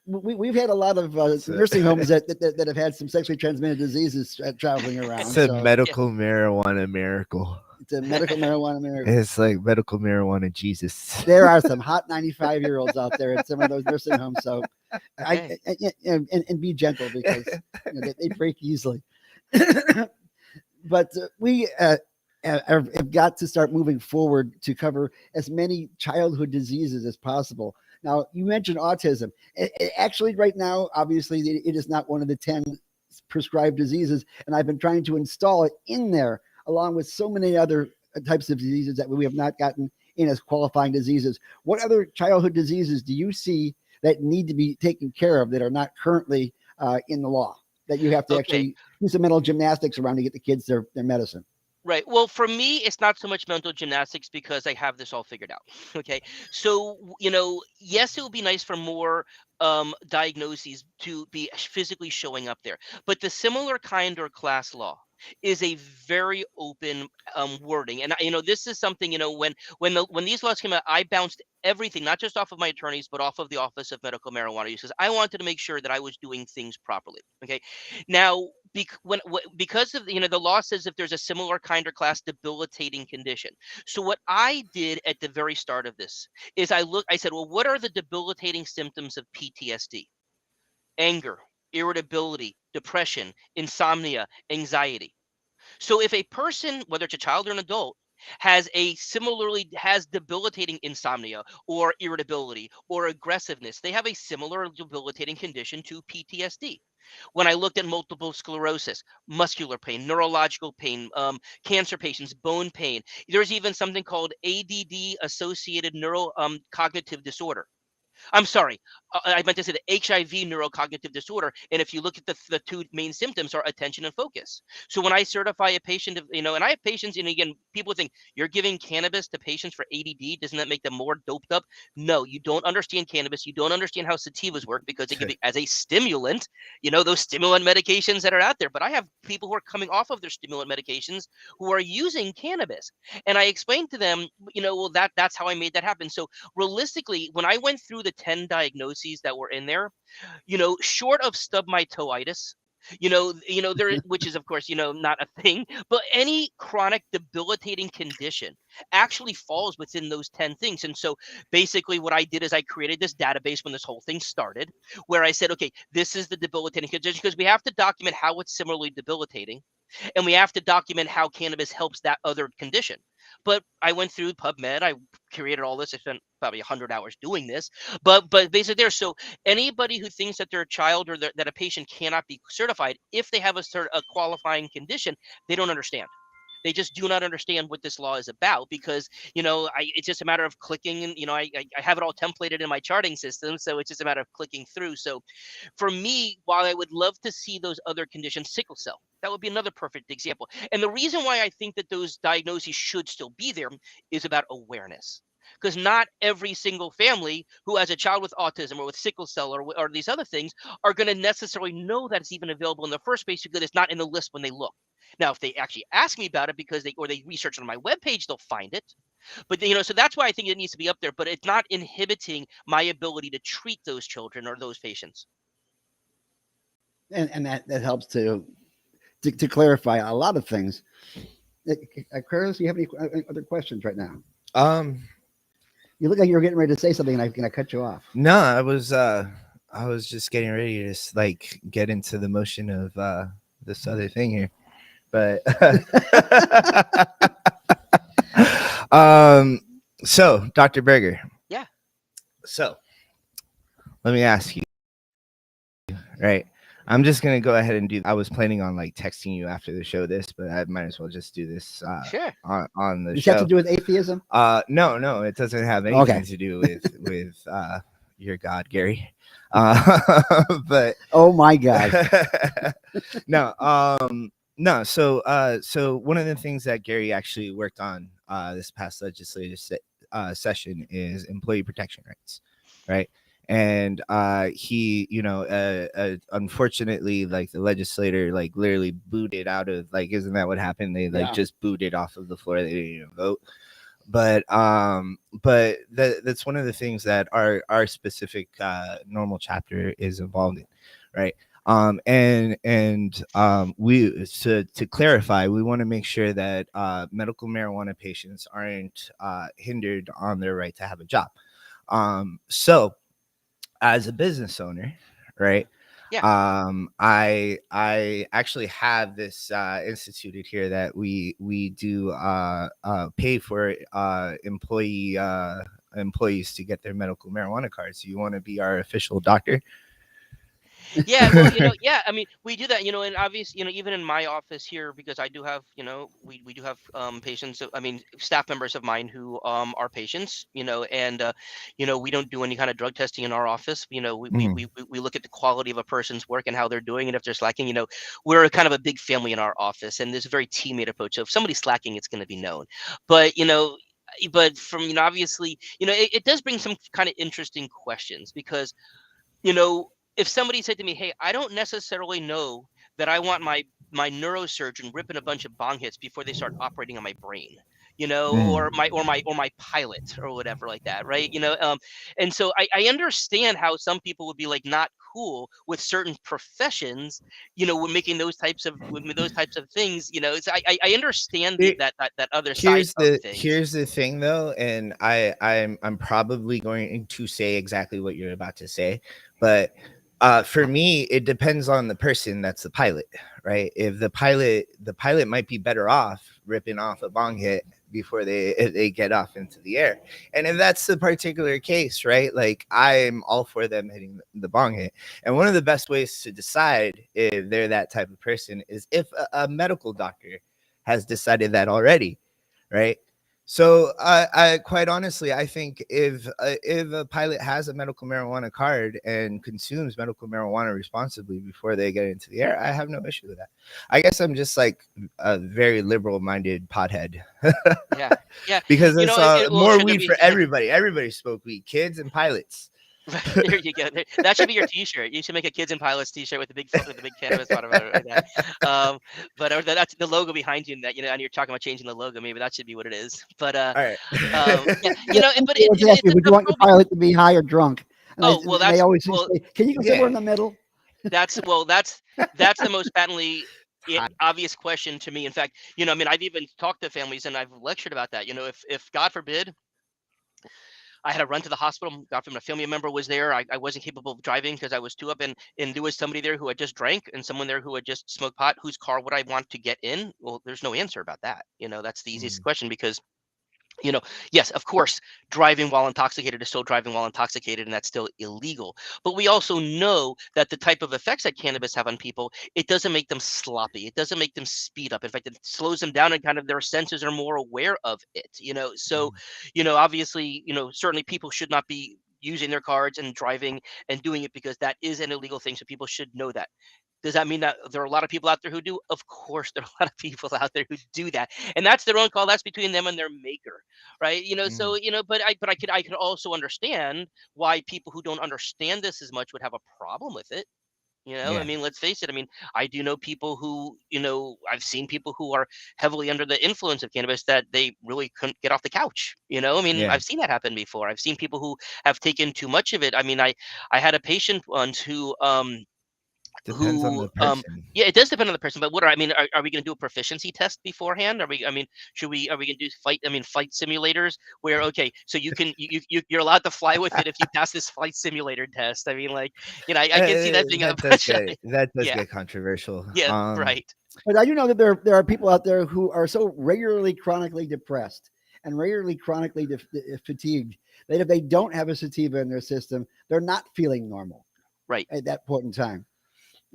we've had a lot of
So,
nursing homes that have had some sexually transmitted diseases traveling around.
it's a
So
Yeah.
medical marijuana miracle.
it's a medical marijuana miracle.
It's like medical marijuana Jesus.
There are some hot 95-year-olds out there at some of those nursing homes. So
Okay.
and be gentle, because they break easily. But we have got to start moving forward to cover as many childhood diseases as possible. Now, you mentioned autism. Actually, right now, obviously, it is not one of the 10 prescribed diseases, and I've been trying to install it in there along with so many other types of diseases that we have not gotten in as qualifying diseases. What other childhood diseases do you see that need to be taken care of that are not currently in the law, that you have to
Okay.
actually do some mental gymnastics around to get the kids their medicine?
Right. Well, for me, it's not so much mental gymnastics because I have this all figured out. Okay. So, yes, it would be nice for more diagnoses to be physically showing up there. But the similar kind or class law is a very open wording. And this is something, when these laws came out, I bounced everything, not just off of my attorneys, but off of the Office of Medical Marijuana Use, because I wanted to make sure that I was doing things properly. Okay. Now, because of the law says if there's a similar kind or class debilitating condition. So what I did at the very start of this is I said, well, what are the debilitating symptoms of PTSD? Anger, irritability, depression, insomnia, anxiety. So if a person, whether it's a child or an adult, has debilitating insomnia or irritability or aggressiveness, they have a similar debilitating condition to PTSD. When I looked at multiple sclerosis, muscular pain, neurological pain, cancer patients, bone pain, there's even something called ADD associated neuro cognitive disorder. I'm sorry, I meant to say the HIV neurocognitive disorder. And if you look at the two main symptoms are attention and focus. So when I certify a patient, and I have patients, and again, people think you're giving cannabis to patients for ADD, doesn't that make them more doped up? No, you don't understand cannabis. You don't understand how sativas work because they give it as a stimulant, those stimulant medications that are out there. But I have people who are coming off of their stimulant medications who are using cannabis. And I explained to them, well, that's how I made that happen. So realistically, when I went through the 10 diagnoses that were in there, short of stubmitoitis, there, which is of course, not a thing, but any chronic debilitating condition actually falls within those 10 things. And so basically what I did is I created this database when this whole thing started, where I said, okay, this is the debilitating condition, because we have to document how it's similarly debilitating, and we have to document how cannabis helps that other condition. But I went through PubMed, I created all this. I spent probably 100 hours doing this, but basically there. So anybody who thinks that their child or that a patient cannot be certified if they have a qualifying condition, they don't understand. They just do not understand what this law is about, because it's just a matter of clicking, and I have it all templated in my charting system, so it's just a matter of clicking through. So for me, while I would love to see those other conditions, sickle cell, that would be another perfect example. And the reason why I think that those diagnoses should still be there is about awareness. Because not every single family who has a child with autism or with sickle cell or these other things are going to necessarily know that it's even available in the first place, because it's not in the list when they look. Now, if they actually ask me about it because they research on my webpage, they'll find it. But so that's why I think it needs to be up there. But it's not inhibiting my ability to treat those children or those patients.
And that helps to clarify a lot of things. Curtis, do you have any other questions right now? You look like you were getting ready to say something, and I cut you off.
No, I was just getting ready to like get into the motion of this other thing here, but so Dr. Berger.
Yeah.
So let me ask you, right? I'm just gonna go ahead and do. I was planning on like texting you after the show this, but I might as well just do this
Sure.
on the
Does
show.
it have to do with atheism?
No, it doesn't have anything to do with your God, Gary. But
oh my God.
No. So one of the things that Gary actually worked on this past legislative session is employee protection rights, right? And he, unfortunately, like the legislator, like literally booted out of, like, isn't that what happened? They just booted off of the floor. They didn't even vote. But that's one of the things that our specific normal chapter is involved in, right? We to clarify, we want to make sure that medical marijuana patients aren't hindered on their right to have a job. So as a business owner, right?
Yeah.
I actually have this instituted here that we do pay for employees to get their medical marijuana cards. Do you want to be our official doctor?
Yeah, well, yeah, I mean, we do that, and obviously, even in my office here, because I do have, we do have patients, I mean, staff members of mine who are patients, and we don't do any kind of drug testing in our office. We look at the quality of a person's work and how they're doing, and if they're slacking, we're kind of a big family in our office, and there's a very teammate approach. So if somebody's slacking, it's going to be known. But from, obviously, it does bring some kind of interesting questions, because if somebody said to me, hey, I don't necessarily know that I want my neurosurgeon ripping a bunch of bong hits before they start operating on my brain, or my pilot or whatever like that, right? And so I understand how some people would be like not cool with certain professions, when making those types of things, so I understand that other side of things.
Here's the thing though, and I'm probably going to say exactly what you're about to say, but for me, it depends on the person that's the pilot, right? If the pilot might be better off ripping off a bong hit before they get off into the air. And if that's the particular case, right, like I'm all for them hitting the bong hit. And one of the best ways to decide if they're that type of person is if a medical doctor has decided that already, right? So I quite honestly, I think if a pilot has a medical marijuana card and consumes medical marijuana responsibly before they get into the air, I have no issue with that. I guess I'm just like a very liberal-minded pothead
Yeah, yeah.
because
You
it's
know, well,
more
should there
weed
be?
for everybody. Everybody smoke weed, kids and pilots.
Right, there you go. That should be your T-shirt. You should make a kids and pilots T-shirt with the with the big cannabis bottom of it right there. But or that's the logo behind you. That and you're talking about changing the logo. Maybe that should be what it is. But
All right.
yeah,
Yeah,
but
people always ask
it's
me, would
a
you want your
pro.
pilot to be high or drunk?
Oh well,
And they
that's
always
well,
say, can you go somewhere in
Yeah.
the middle?
that's the most patently
Hot.
obvious question to me. In fact, I mean, I've even talked to families and I've lectured about that. If God forbid I had to run to the hospital. God forbid a family member was there. I wasn't capable of driving because I was too up, and there was somebody there who had just drank and someone there who had just smoked pot. Whose car would I want to get in? Well, there's no answer about that. That's the easiest
Mm,
question because you know, yes, of course, driving while intoxicated is still driving while intoxicated, and that's still illegal. But we also know that the type of effects that cannabis have on people, it doesn't make them sloppy. It doesn't make them speed up. In fact, it slows them down, and kind of their senses are more aware of it. So,
mm,
obviously, certainly people should not be using their cards and driving and doing it because that is an illegal thing. So people should know that. Does that mean that there are a lot of people out there who do? Of course, there are a lot of people out there who do that, and that's their own call. That's between them and their maker, right?
mm.
But I could also understand why people who don't understand this as much would have a problem with it. I
Yeah.
mean, let's face it. I mean, I do know people who, I've seen people who are heavily under the influence of cannabis that they really couldn't get off the couch. I mean,
Yeah.
I've seen that happen before. I've seen people who have taken too much of it. I mean, I had a patient once
Depends on the
who
person.
yeah, it does depend on the person, but I mean, are we going to do a proficiency test beforehand? I mean, are we going to do flight simulators where, okay, so you're allowed to fly with it if you pass this flight simulator test? I mean, like, I can see that being a bunch of,
That does
yeah,
get controversial.
yeah, right.
But I do know that there are people out there who are so regularly chronically depressed and regularly chronically fatigued that if they don't have a sativa in their system, they're not feeling normal
Right.
at that point in time.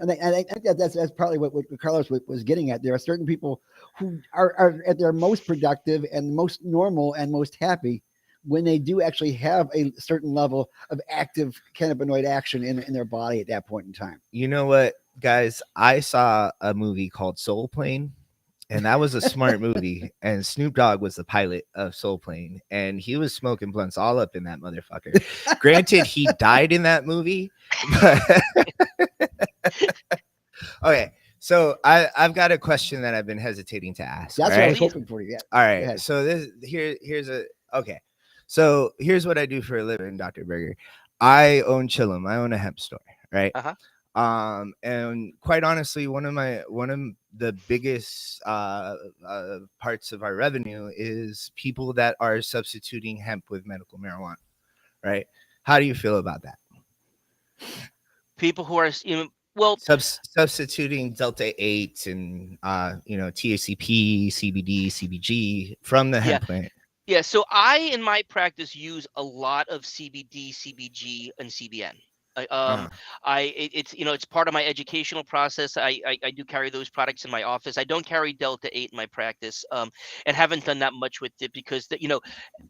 And I think that's probably what Carlos was getting at. There are certain people who are at their most productive and most normal and most happy when they do actually have a certain level of active cannabinoid action in their body at that point in time.
You know what, guys? I saw a movie called Soul Plane, and that was a smart movie. And Snoop Dogg was the pilot of Soul Plane, and he was smoking blunts all up in that motherfucker. Granted, he died in that movie, but okay. So I've got a question that I've been hesitating to ask.
That's what I
right?
was hoping for. Yeah.
All
Go
right.
ahead.
So here's a okay. So here's what I do for a living, Dr. Berger. I own Chillum. I own a hemp store, right?
Uh-huh.
And quite honestly, one of the biggest parts of our revenue is people that are substituting hemp with medical marijuana, right? How do you feel about that?
People who are, well,
Substituting Delta 8 and THCP, CBD, CBG from the
yeah.
hemp plant.
Yeah, so I in my practice use a lot of CBD, CBG, and CBN.
Uh,
It's part of my educational process. I do carry those products in my office. I don't carry Delta 8 in my practice, and haven't done that much with it because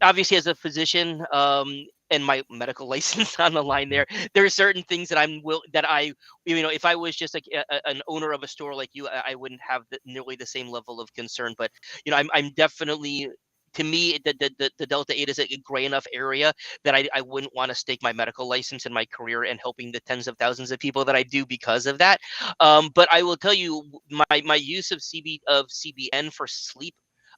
obviously as a physician, and my medical license on the line there are certain things that if I was just like an owner of a store like you, I wouldn't have nearly the same level of concern. But I'm definitely, to me, the Delta 8 is a gray enough area that I wouldn't want to stake my medical license and my career and helping the tens of thousands of people that I do because of that. But I will tell you, my use of CBN for sleep.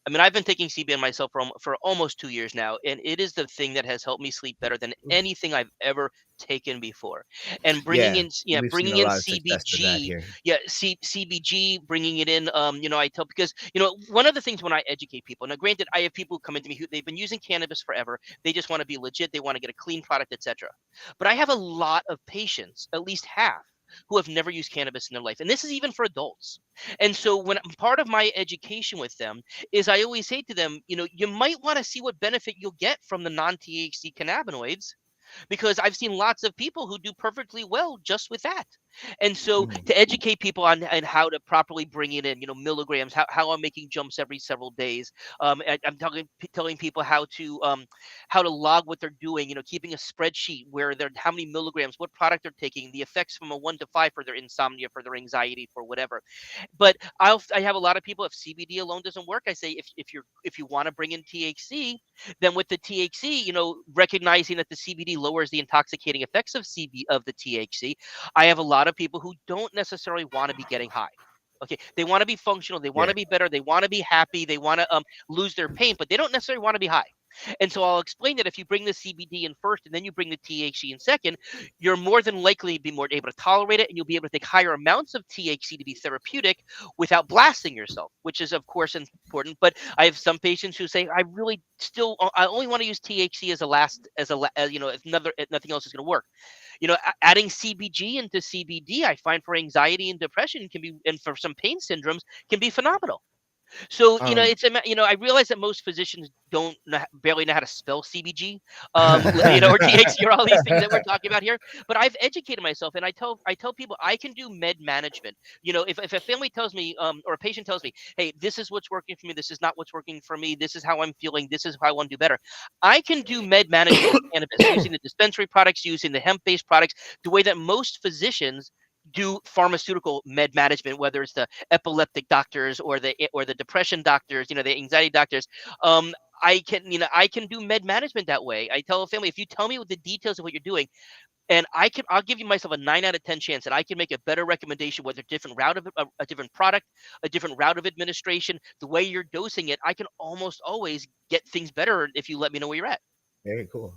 I mean, I've been taking CBN myself for almost 2 years now, and it is the thing that has helped me sleep better than anything I've ever taken before. And
yeah, we've seen
bringing
a
in
lot of success with that
CBG,
here.
yeah, CBG, bringing it in. I tell, because one of the things when I educate people. Now, granted, I have people who come into me who they've been using cannabis forever. They just want to be legit. They want to get a clean product, etc. But I have a lot of patients, at least half, who have never used cannabis in their life, and this is even for adults. And so, when part of my education with them is, I always say to them, you might want to see what benefit you'll get from the non-THC cannabinoids, because I've seen lots of people who do perfectly well just with that. And so
Mhm.
to educate people on how to properly bring it in, milligrams, how I'm making jumps every several days. I'm telling people how to log what they're doing, keeping a spreadsheet where they're how many milligrams, what product they're taking, the effects from a 1 to 5 for their insomnia, for their anxiety, for whatever. But I have a lot of people, if CBD alone doesn't work, I say if you want to bring in THC, then with the THC, recognizing that the CBD lowers the intoxicating effects of the THC, I have a lot of people who don't necessarily want to be getting high. Okay, they want to be functional, they want
Yeah.
to be better, they want to be happy, they want to lose their pain, but they don't necessarily want to be high. And so I'll explain that if you bring the CBD in first and then you bring the THC in second, you're more than likely to be more able to tolerate it, and you'll be able to take higher amounts of THC to be therapeutic without blasting yourself, which is of course important. But I have some patients who say, I really still I only want to use THC as a last as if nothing else is going to work. Adding CBG into CBD, I find for anxiety and depression can be, and for some pain syndromes can be phenomenal. So,
Um,
I realize that most physicians don't barely know how to spell CBG, or THC, or all these things that we're talking about here. But I've educated myself, and I tell people I can do med management. If a family tells me, or a patient tells me, hey, this is what's working for me, this is not what's working for me, this is how I'm feeling, this is how I want to do better. I can do med management with cannabis using the dispensary products, using the hemp-based products, the way that most physicians do pharmaceutical med management, whether it's the epileptic doctors or the depression doctors, the anxiety doctors. um I can do med management that way. I tell a family, if you tell me what the details of what you're doing, and I'll give you myself a 9 out of 10 chance that I can make a better recommendation, whether different route of a different product, a different route of administration, the way you're dosing it. I can almost always get things better if you let me know where you're at.
Very cool.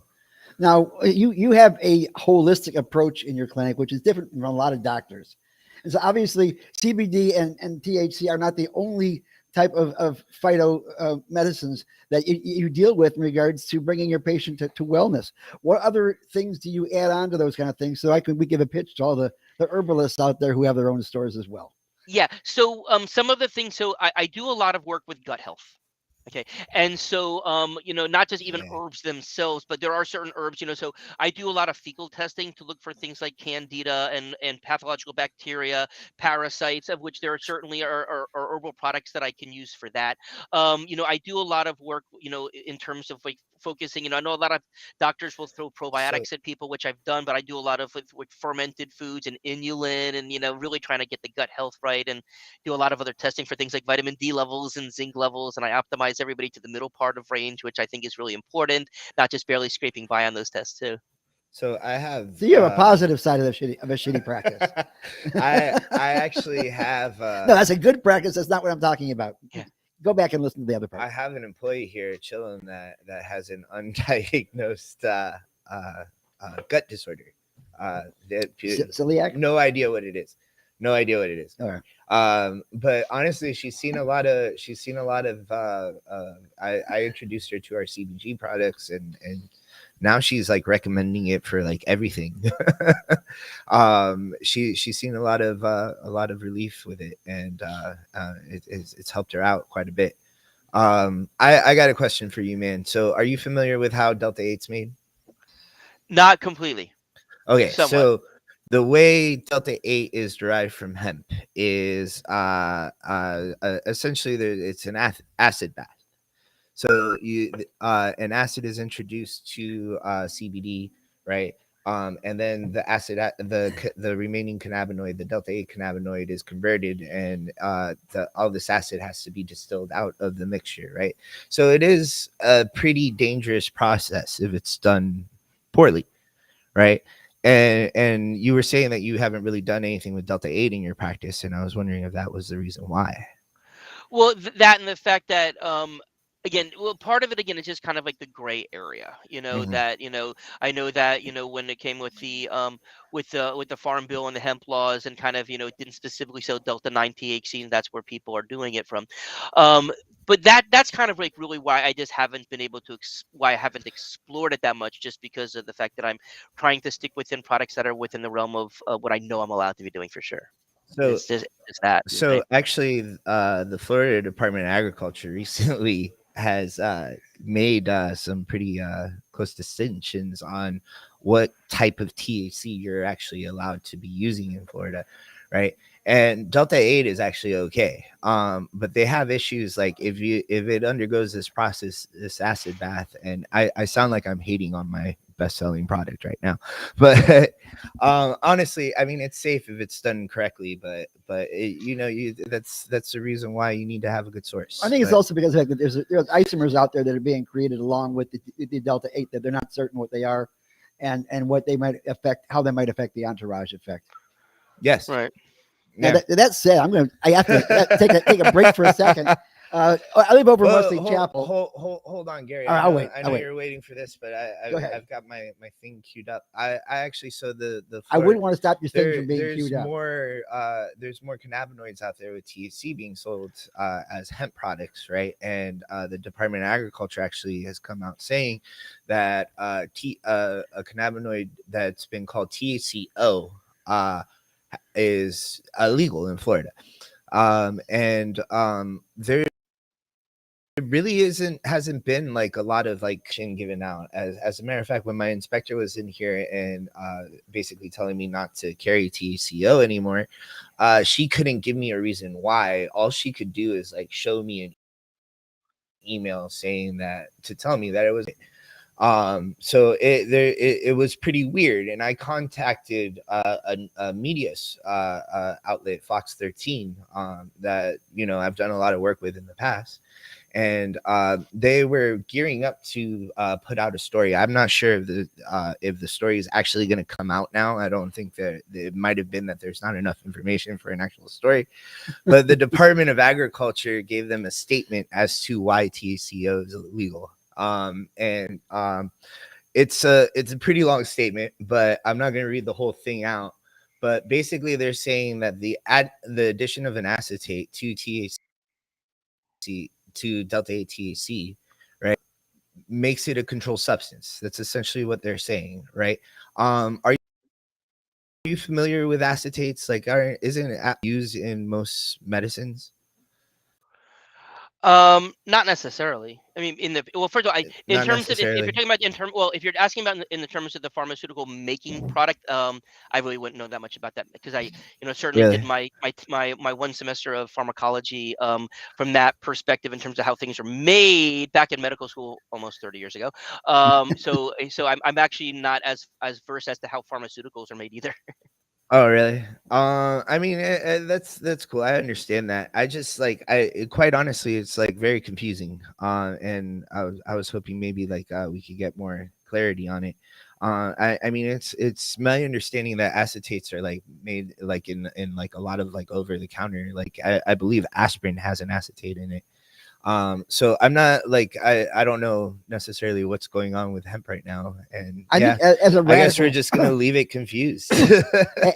Now, you have a holistic approach in your clinic, which is different from a lot of doctors. And so, obviously, CBD and THC are not the only type of phyto medicines that you deal with in regards to bringing your patient to wellness. What other things do you add on to those kind of things? So we give a pitch to all the herbalists out there who have their own stores as well.
Yeah. So some of the things. So I do a lot of work with gut health. Okay. And so not just even
Yeah.
herbs themselves, but there are certain herbs. So I do a lot of fecal testing to look for things like candida and pathological bacteria, parasites, of which there certainly are herbal products that I can use for that. I do a lot of work, in terms of like focusing. I know a lot of doctors will throw
So
probiotics at people, which I've done, but I do a lot of with fermented foods and inulin, and really trying to get the gut health right, and do a lot of other testing for things like vitamin D levels and zinc levels, and I optimize everybody to the middle part of range, which I think is really important, not just barely scraping by on those tests too.
so I have
So you have a positive side of a shitty practice.
I actually have
No, that's a good practice. That's not what I'm talking about.
Yeah.
Go back and listen to the other part.
I have an employee here chilling that has an undiagnosed gut disorder.
Celiac.
No idea what it is. No idea what it is.
All right.
But honestly, she's seen a lot of. I introduced her to our CBG products, and now she's like recommending it for like everything. She's seen a lot of relief with it, and it's helped her out quite a bit. I got a question for you, man. So, are you familiar with how Delta 8's made?
Not completely.
Okay,
Somewhat.
so the way Delta 8 is derived from hemp is essentially it's an acid bath. So an acid is introduced to CBD, right? And then the acid, the remaining cannabinoid, the delta 8 cannabinoid, is converted, and all this acid has to be distilled out of the mixture, right? So it is a pretty dangerous process if it's done poorly, right? And you were saying that you haven't really done anything with delta 8 in your practice, and I was wondering if that was the reason why.
Well, that and the fact that again, well, part of it again is just kind of like the gray area,
Mhm.
that I know that when it came with the with the farm bill and the hemp laws, and kind of it didn't specifically sell Delta 9 THC, and that's where people are doing it from. Um, but that's kind of like really why I just haven't been able to why I haven't explored it that much, just because of the fact that I'm trying to stick within products that are within the realm of what I know I'm allowed to be doing for sure.
So
It's that.
So actually, the Florida Department of Agriculture recently has made some pretty close distinctions on what type of THC you're actually allowed to be using in Florida, right? And Delta 8 is actually okay, but they have issues like if it undergoes this process, this acid bath, and I sound like I'm hating on my best-selling product right now, but honestly, I mean, it's safe if it's done correctly, but that's the reason why you need to have a good source.
I think it's
But
also because of the fact that there's isomers out there that are being created along with the delta 8 that they're not certain what they are, and what they might affect, how they might affect the entourage effect.
yes,
Right.
Now
yeah.
that said, I have to take a break for a second. I live over in
Well,
Wesley Chapel.
hold on, Gary.
All right,
I
I'll
know,
wait.
I
I'll
know
wait.
you're waiting for this, but
Go ahead.
I've got my thing queued up. I actually, so the
I
Florida,
wouldn't want to stop your thing from being
there's
queued up.
more there's more cannabinoids out there with THC being sold as hemp products, right? And the Department of Agriculture actually has come out saying that a cannabinoid that's been called THCO is illegal in Florida. There really hasn't been like a lot of like given out. As a matter of fact, when my inspector was in here and basically telling me not to carry TCO anymore, she couldn't give me a reason why. All she could do is like show me an email saying that, to tell me that it was so it was pretty weird, and I contacted a media outlet, Fox 13, that I've done a lot of work with in the past, and they were gearing up to put out a story. I'm not sure if the story is actually going to come out now. I don't think that it might have been that there's not enough information for an actual story, but the Department of Agriculture gave them a statement as to why TCO is illegal. It's a pretty long statement, but I'm not going to read the whole thing out. But basically, they're saying that the addition of an acetate to THC, to delta 8 THC, right, makes it a controlled substance. That's essentially what they're saying, right? Are you familiar with acetates? Like, isn't it used in most medicines?
Not necessarily. I mean, first of all, in
Not
terms of if you're
necessarily.
talking about if you're asking about in the terms of the pharmaceutical making product, I really wouldn't know that much about that because I, certainly did
Really?
my 1 semester of pharmacology, from that perspective in terms of how things are made back in medical school almost 30 years ago. So I'm actually not as versed as to how pharmaceuticals are made either.
Oh, really? I mean, that's cool. I understand that. I just like quite honestly, it's like very confusing. And I was hoping maybe like we could get more clarity on it. I mean, it's my understanding that acetates are like made like in like a lot of like over the counter. Like I believe aspirin has an acetate in it. So I'm not like I don't know necessarily what's going on with hemp right now, and
I
yeah,
think as a
I guess we're
radical,
just gonna leave it confused.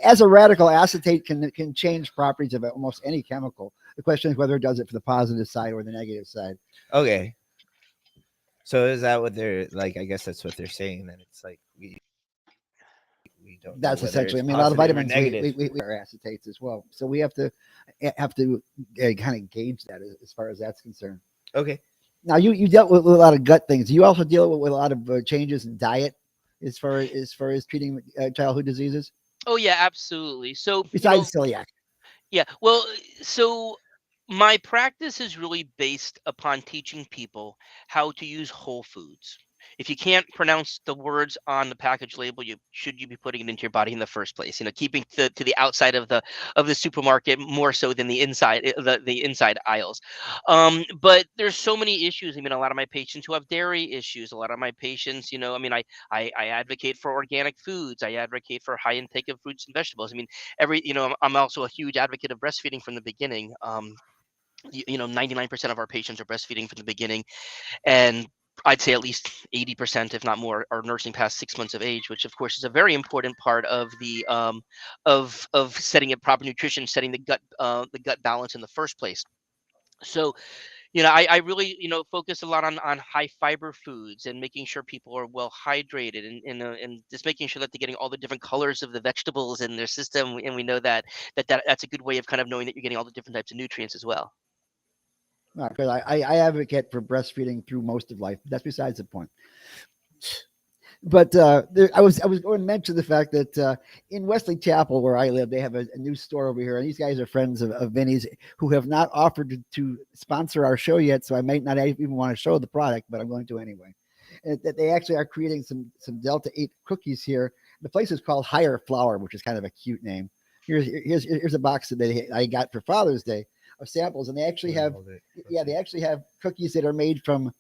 as a radical, acetate can change properties of almost any chemical. The question is whether it does it for the positive side or the negative side.
Okay, so is that what they're like? I guess that's what they're saying. That it's like we don't know
That's
whether
essentially.
it's
I mean, a lot of
positive or
vitamins
negative.
we are acetates as well, so we have to kind of gauge that as far as that's concerned.
Okay.
Now, you dealt with a lot of gut things. Do you also deal with a lot of changes in diet as far as treating childhood diseases
Oh yeah, absolutely. So
besides celiac?
yeah, well, so my practice is really based upon teaching people how to use whole foods. If you can't pronounce the words on the package label, you be putting it into your body in the first place? Keeping to the outside of the supermarket more so than the inside, the inside aisles. But there's so many issues. I mean, a lot of my patients who have dairy issues, a lot of my patients, I mean, I advocate for organic foods. I advocate for high intake of fruits and vegetables. I mean, I'm also a huge advocate of breastfeeding from the beginning. 99% of our patients are breastfeeding from the beginning, and I'd say at least 80%, if not more, are nursing past 6 months of age, which of course is a very important part of the of setting up proper nutrition, setting the gut balance in the first place. So I really focus a lot on high fiber foods and making sure people are well hydrated, and just making sure that they're getting all the different colors of the vegetables in their system, and we know that's a good way of kind of knowing that you're getting all the different types of nutrients as well.
Because I advocate for breastfeeding through most of life. That's besides the point. But I was going to mention the fact that in Wesley Chapel, where I live, they have a new store over here, and these guys are friends of Vinny's who have not offered to sponsor our show yet. So I might not even want to show the product, but I'm going to anyway. And that they actually are creating some Delta 8 cookies here. The place is called Higher Flour, which is kind of a cute name. Here's a box that I got for Father's Day of samples, and they actually have they actually have cookies that are made from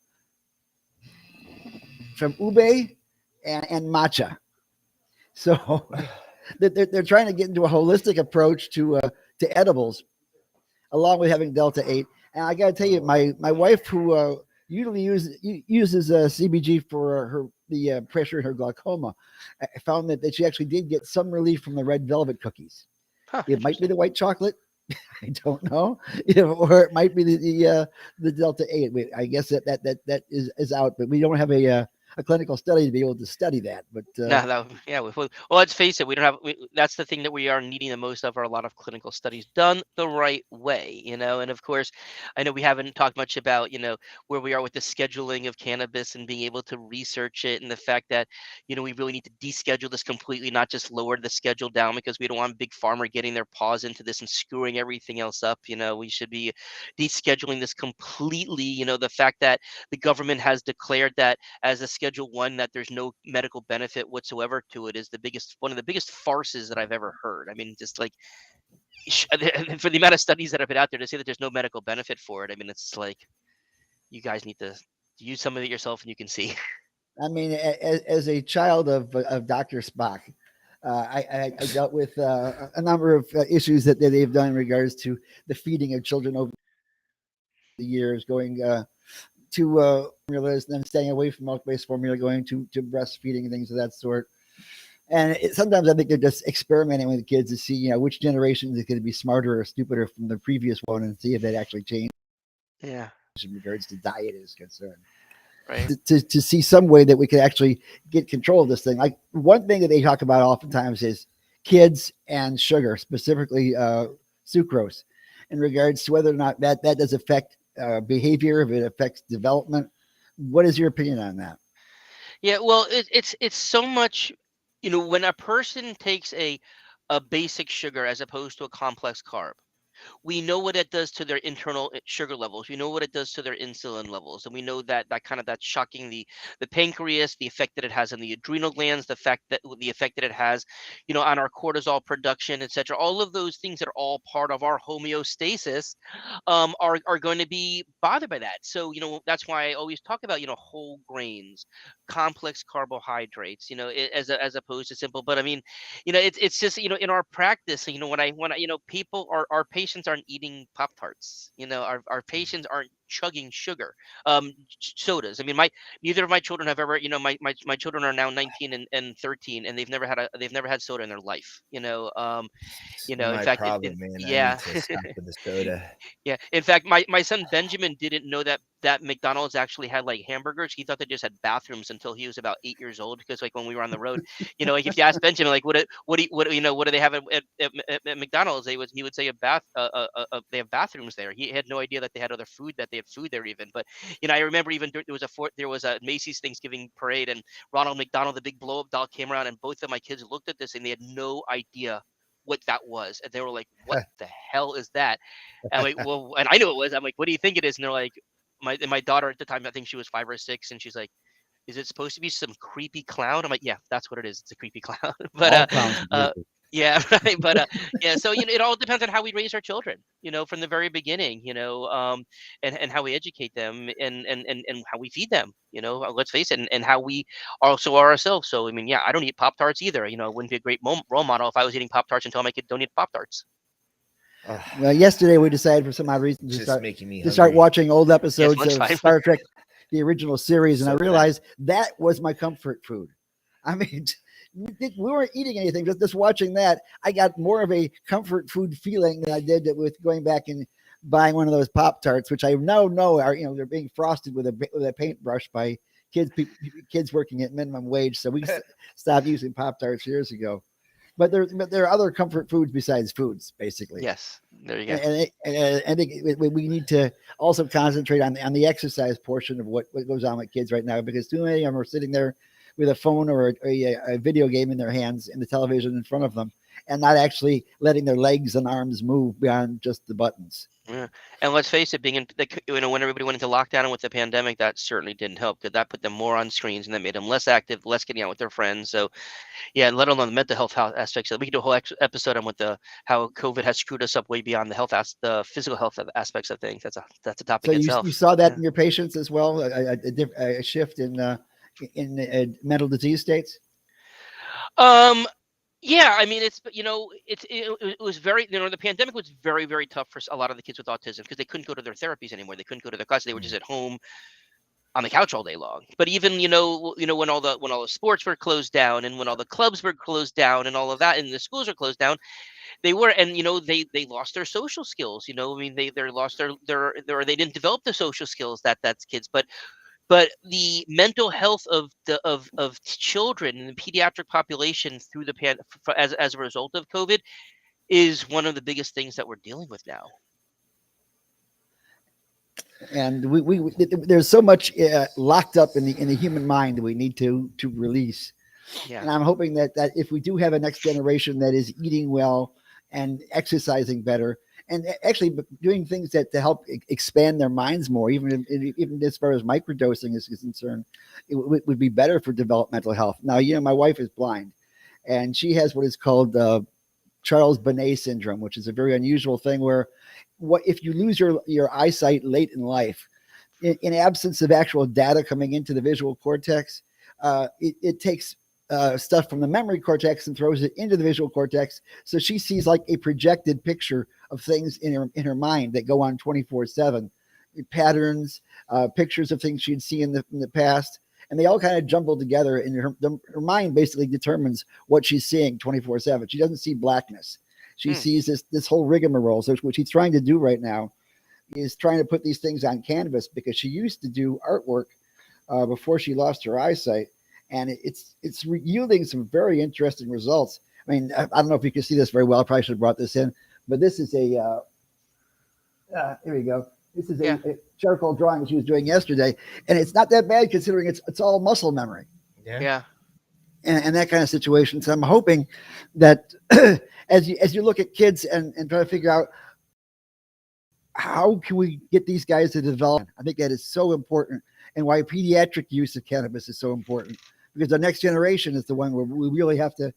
ube and matcha. So they're trying to get into a holistic approach to edibles, along with having Delta 8. And I got to tell you, my wife, who usually uses CBG for the pressure in her glaucoma, I found that she actually did get some relief from the red velvet cookies.
Huh,
It might be the white chocolate. I don't know, or it might be the Delta 8. I guess that is out, but we don't have a clinical study to be able to study that. But
no, yeah. Well, let's face it. We don't have. That's the thing that we are needing the most of are a lot of clinical studies done the right way. And of course, I know we haven't talked much about where we are with the scheduling of cannabis and being able to research it, and the fact that we really need to deschedule this completely, not just lower the schedule down, because we don't want big pharma getting their paws into this and screwing everything else up. We should be descheduling this completely. The fact that the government has declared that as a Schedule 1, that there's no medical benefit whatsoever to it, is one of the biggest farces that I've ever heard. I mean, just like for the amount of studies that have been out there to say that there's no medical benefit for it. I mean, it's like you guys need to use some of it yourself, and you can see.
I mean, as a child of Dr. Spock, I dealt with a number of issues that they've done in regards to the feeding of children over the years, going to formulas, and then staying away from milk-based formula, going to breastfeeding and things of that sort. And sometimes I think they're just experimenting with kids to see, which generation is going to be smarter or stupider from the previous one, and see if that actually changed
Yeah.
in regards to diet is concerned.
Right.
To see some way that we could actually get control of this thing. Like one thing that they talk about oftentimes is kids and sugar, specifically sucrose, in regards to whether or not that does affect behavior, if it affects development. What is your opinion on that?
Yeah. Well, it's so much. When a person takes a basic sugar as opposed to a complex carb, we know what it does to their internal sugar levels. We know what it does to their insulin levels, and we know that's shocking the pancreas, the effect that it has on the adrenal glands, the effect that it has, on our cortisol production, etc. All of those things that are all part of our homeostasis, are going to be bothered by that. So that's why I always talk about whole grains, complex carbohydrates, as opposed to simple. But I mean, it's just in our practice, when I people are our patients aren't eating Pop Tarts. Our patients aren't chugging sugar, sodas. I mean, neither of my children have ever. My children are now 19 and 13, and they've never had soda in their life. In
My
fact,
problem, man. I
yeah.
need to stop with the soda.
Yeah. In fact, my son Benjamin didn't know that McDonald's actually had like hamburgers. He thought they just had bathrooms until he was about 8 years old. Because like when we were on the road, like if you ask Benjamin like what do they have at McDonald's, he would say they have bathrooms there. He had no idea that they had other food, that they had food there even. But I remember even there was a Macy's Thanksgiving parade, and Ronald McDonald, the big blow up doll, came around, and both of my kids looked at this and they had no idea what that was, and they were like, "What the hell is that?" And I'm like, "Well," and I knew it was. I'm like, "What do you think it is?" And they're like, my daughter at the time, I think she was 5 or 6, and she's like, "Is it supposed to be some creepy clown?" I'm like, "Yeah, that's what it is. It's a creepy clown." But
All clowns.
yeah, right. But yeah, so it all depends on how we raise our children, from the very beginning, and how we educate them, and how we feed them, let's face it, and how we also are ourselves. So I mean, yeah, I don't eat Pop Tarts either. It wouldn't be a great role model if I was eating Pop Tarts and telling my kid don't eat Pop Tarts.
Ugh,
Well, yesterday we decided for some odd reason
just making me
to start
hungry.
watching old episodes of
lunchtime.
Star Trek, the original series, and I
So good.
realized that was my comfort food. I mean, we weren't eating anything, just watching that. I got more of a comfort food feeling than I did with going back and buying one of those Pop Tarts, which I now know are they're being frosted with a paintbrush by kids working at minimum wage. So we stopped using Pop Tarts years ago. But there are other comfort foods besides foods, basically.
Yes, there you go.
And I think we need to also concentrate on the exercise portion of what goes on with kids right now, because too many of them are sitting there with a phone or a video game in their hands and the television in front of them, and not actually letting their legs and arms move beyond just the buttons.
Yeah. And let's face it, being in when everybody went into lockdown and with the pandemic, that certainly didn't help because that put them more on screens and that made them less active, less getting out with their friends. So yeah, and let alone the mental health aspects. We could do a whole episode on how COVID has screwed us up way beyond the physical health aspects of things. That's a
So
topic itself.
you saw that
Yeah.
in your patients as well, a shift in mental disease states.
Yeah, I mean, it was very, the pandemic was very, very tough for a lot of the kids with autism because they couldn't go to their therapies anymore. They couldn't go to their classes. They were just at home on the couch all day long. But even, when all the sports were closed down and when all the clubs were closed down and all of that and the schools were closed down, they lost their social skills. I mean, they lost they didn't develop the social skills that's kids. But the mental health of children and the pediatric population through as a result of COVID is one of the biggest things that we're dealing with now.
And there's so much locked up in the human mind that we need to release.
Yeah.
And I'm hoping that if we do have a next generation that is eating well and exercising better, and actually doing things to help expand their minds more, even as far as microdosing is concerned, it would be better for developmental health. Now, my wife is blind, and she has what is called Charles Bonnet syndrome, which is a very unusual thing where if you lose your eyesight late in life, in absence of actual data coming into the visual cortex, it takes stuff from the memory cortex and throws it into the visual cortex. So she sees like a projected picture of things in her mind that go on 24/7, patterns, pictures of things she'd seen in the past. And they all kind of jumble together, and her mind basically determines what she's seeing 24/7. She doesn't see blackness. She sees this whole rigmarole. So what she's trying to do right now is trying to put these things on canvas, because she used to do artwork before she lost her eyesight. And it's yielding some very interesting results. I mean, I don't know if you can see this very well. I probably should have brought this in, but this is here we go. This is a charcoal drawing she was doing yesterday, and it's not that bad considering it's all muscle memory.
Yeah.
And that kind of situation. So I'm hoping that as you look at kids and try to figure out how can we get these guys to develop, I think that is so important, and why pediatric use of cannabis is so important, because the next generation is the one where we really have to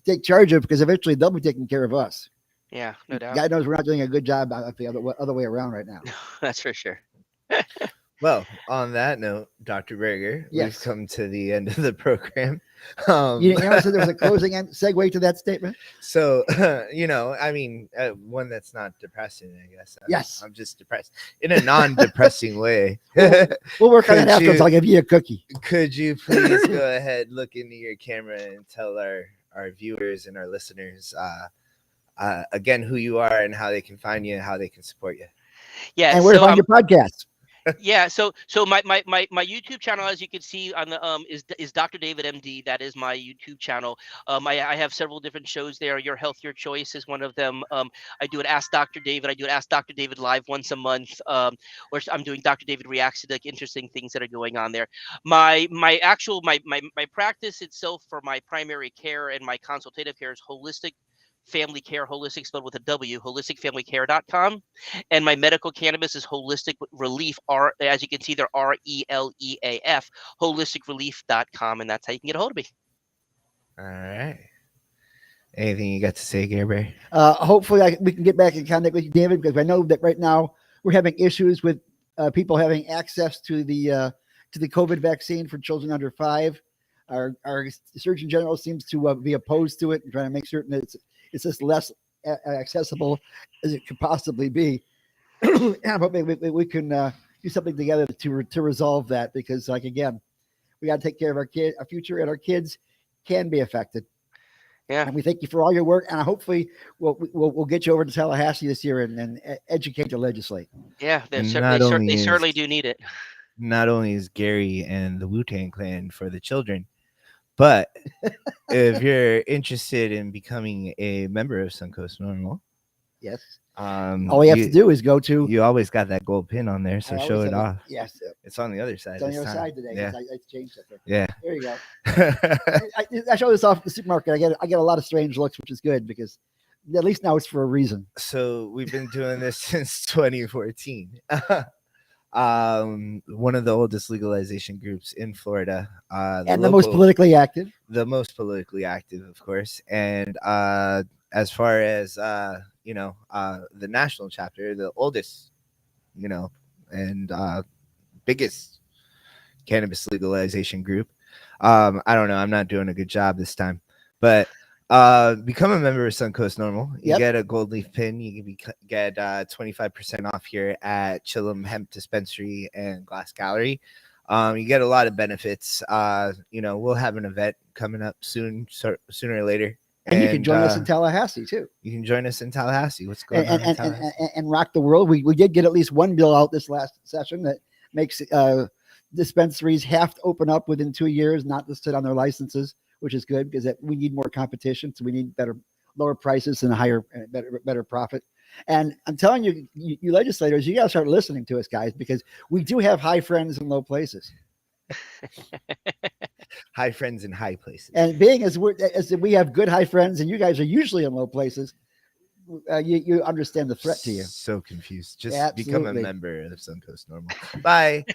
take charge of, because eventually they'll be taking care of us.
Yeah, no doubt.
God knows we're not doing a good job the other way around right now.
That's for sure.
Well, on that note, Dr. Berger,
Yes.
we've come to the end of the program.
So there was a closing segue to that statement.
So, I mean, one that's not depressing, I guess.
Yes.
I'm just depressed in a non-depressing way.
We'll work on it afterwards. I'll give you a cookie.
Could you please go ahead, look into your camera, and tell our viewers and our listeners again who you are and how they can find you and how they can support you?
Yeah.
And where to find your podcast.
Yeah, so my YouTube channel, as you can see on the is Dr. David MD. That is my YouTube channel. I have several different shows there. Your Health, Your Choice is one of them. I do an Ask Dr. David. I do an Ask Dr. David live once a month. Where I'm doing Dr. David Reacts to like interesting things that are going on there. My practice itself for my primary care and my consultative care is Holistic Family Care, holistic spelled with a W, holisticfamilycare.com. And my medical cannabis is Holistic Relief, as you can see there, RELEAF, holisticrelief.com. And that's how you can get a hold of me.
All right. Anything you got to say, Gerber?
Hopefully we can get back in contact with you, David, because I know that right now we're having issues with people having access to the COVID vaccine for children under 5. Our Surgeon General seems to be opposed to it and trying to make certain that it's just less accessible as it could possibly be. And I'm hoping we can do something together to resolve that, because, like, again, we got to take care of our future, and our kids can be affected.
Yeah.
And we thank you for all your work, and hopefully we'll get you over to Tallahassee this year and educate the legislate.
Yeah, they
Not
certainly do need it.
Not only is Gary and the Wu-Tang Clan for the children, but if you're interested in becoming a member of Suncoast Normal,
Yes, All you have to do is go to.
You always got that gold pin on there, so
I
show
always
it
have
off.
Yes,
It's on the other side.
it's on the
this
other
time.
side today.
Yeah.
I changed it there.
Yeah.
There you go. I show this off at the supermarket. I get a lot of strange looks, which is good because at least now it's for a reason.
So we've been doing this since 2014. One of the oldest legalization groups in Florida.
And the most politically active.
The most politically active, of course. And as far as the national chapter, the oldest, and biggest cannabis legalization group. I don't know. I'm not doing a good job this time, but become a member of Suncoast Normal. You get a gold leaf pin. You can get 25% off here at Chillum Hemp Dispensary and Glass Gallery. You get a lot of benefits. We'll have an event coming up soon, sooner or later.
And you can join us in Tallahassee too.
You can join us in Tallahassee. What's going on in Tallahassee?
And rock the world. We did get at least one bill out this last session that makes dispensaries have to open up within 2 years, not listed on their licenses, which is good because we need more competition. So we need lower prices and better profit. And I'm telling you, you legislators, you got to start listening to us, guys, because we do have high friends in low places.
High friends in high places.
And being as we have good high friends, and you guys are usually in low places, you understand the threat to you.
So confused. Just
Absolutely.
become a member of Suncoast Normal. Bye.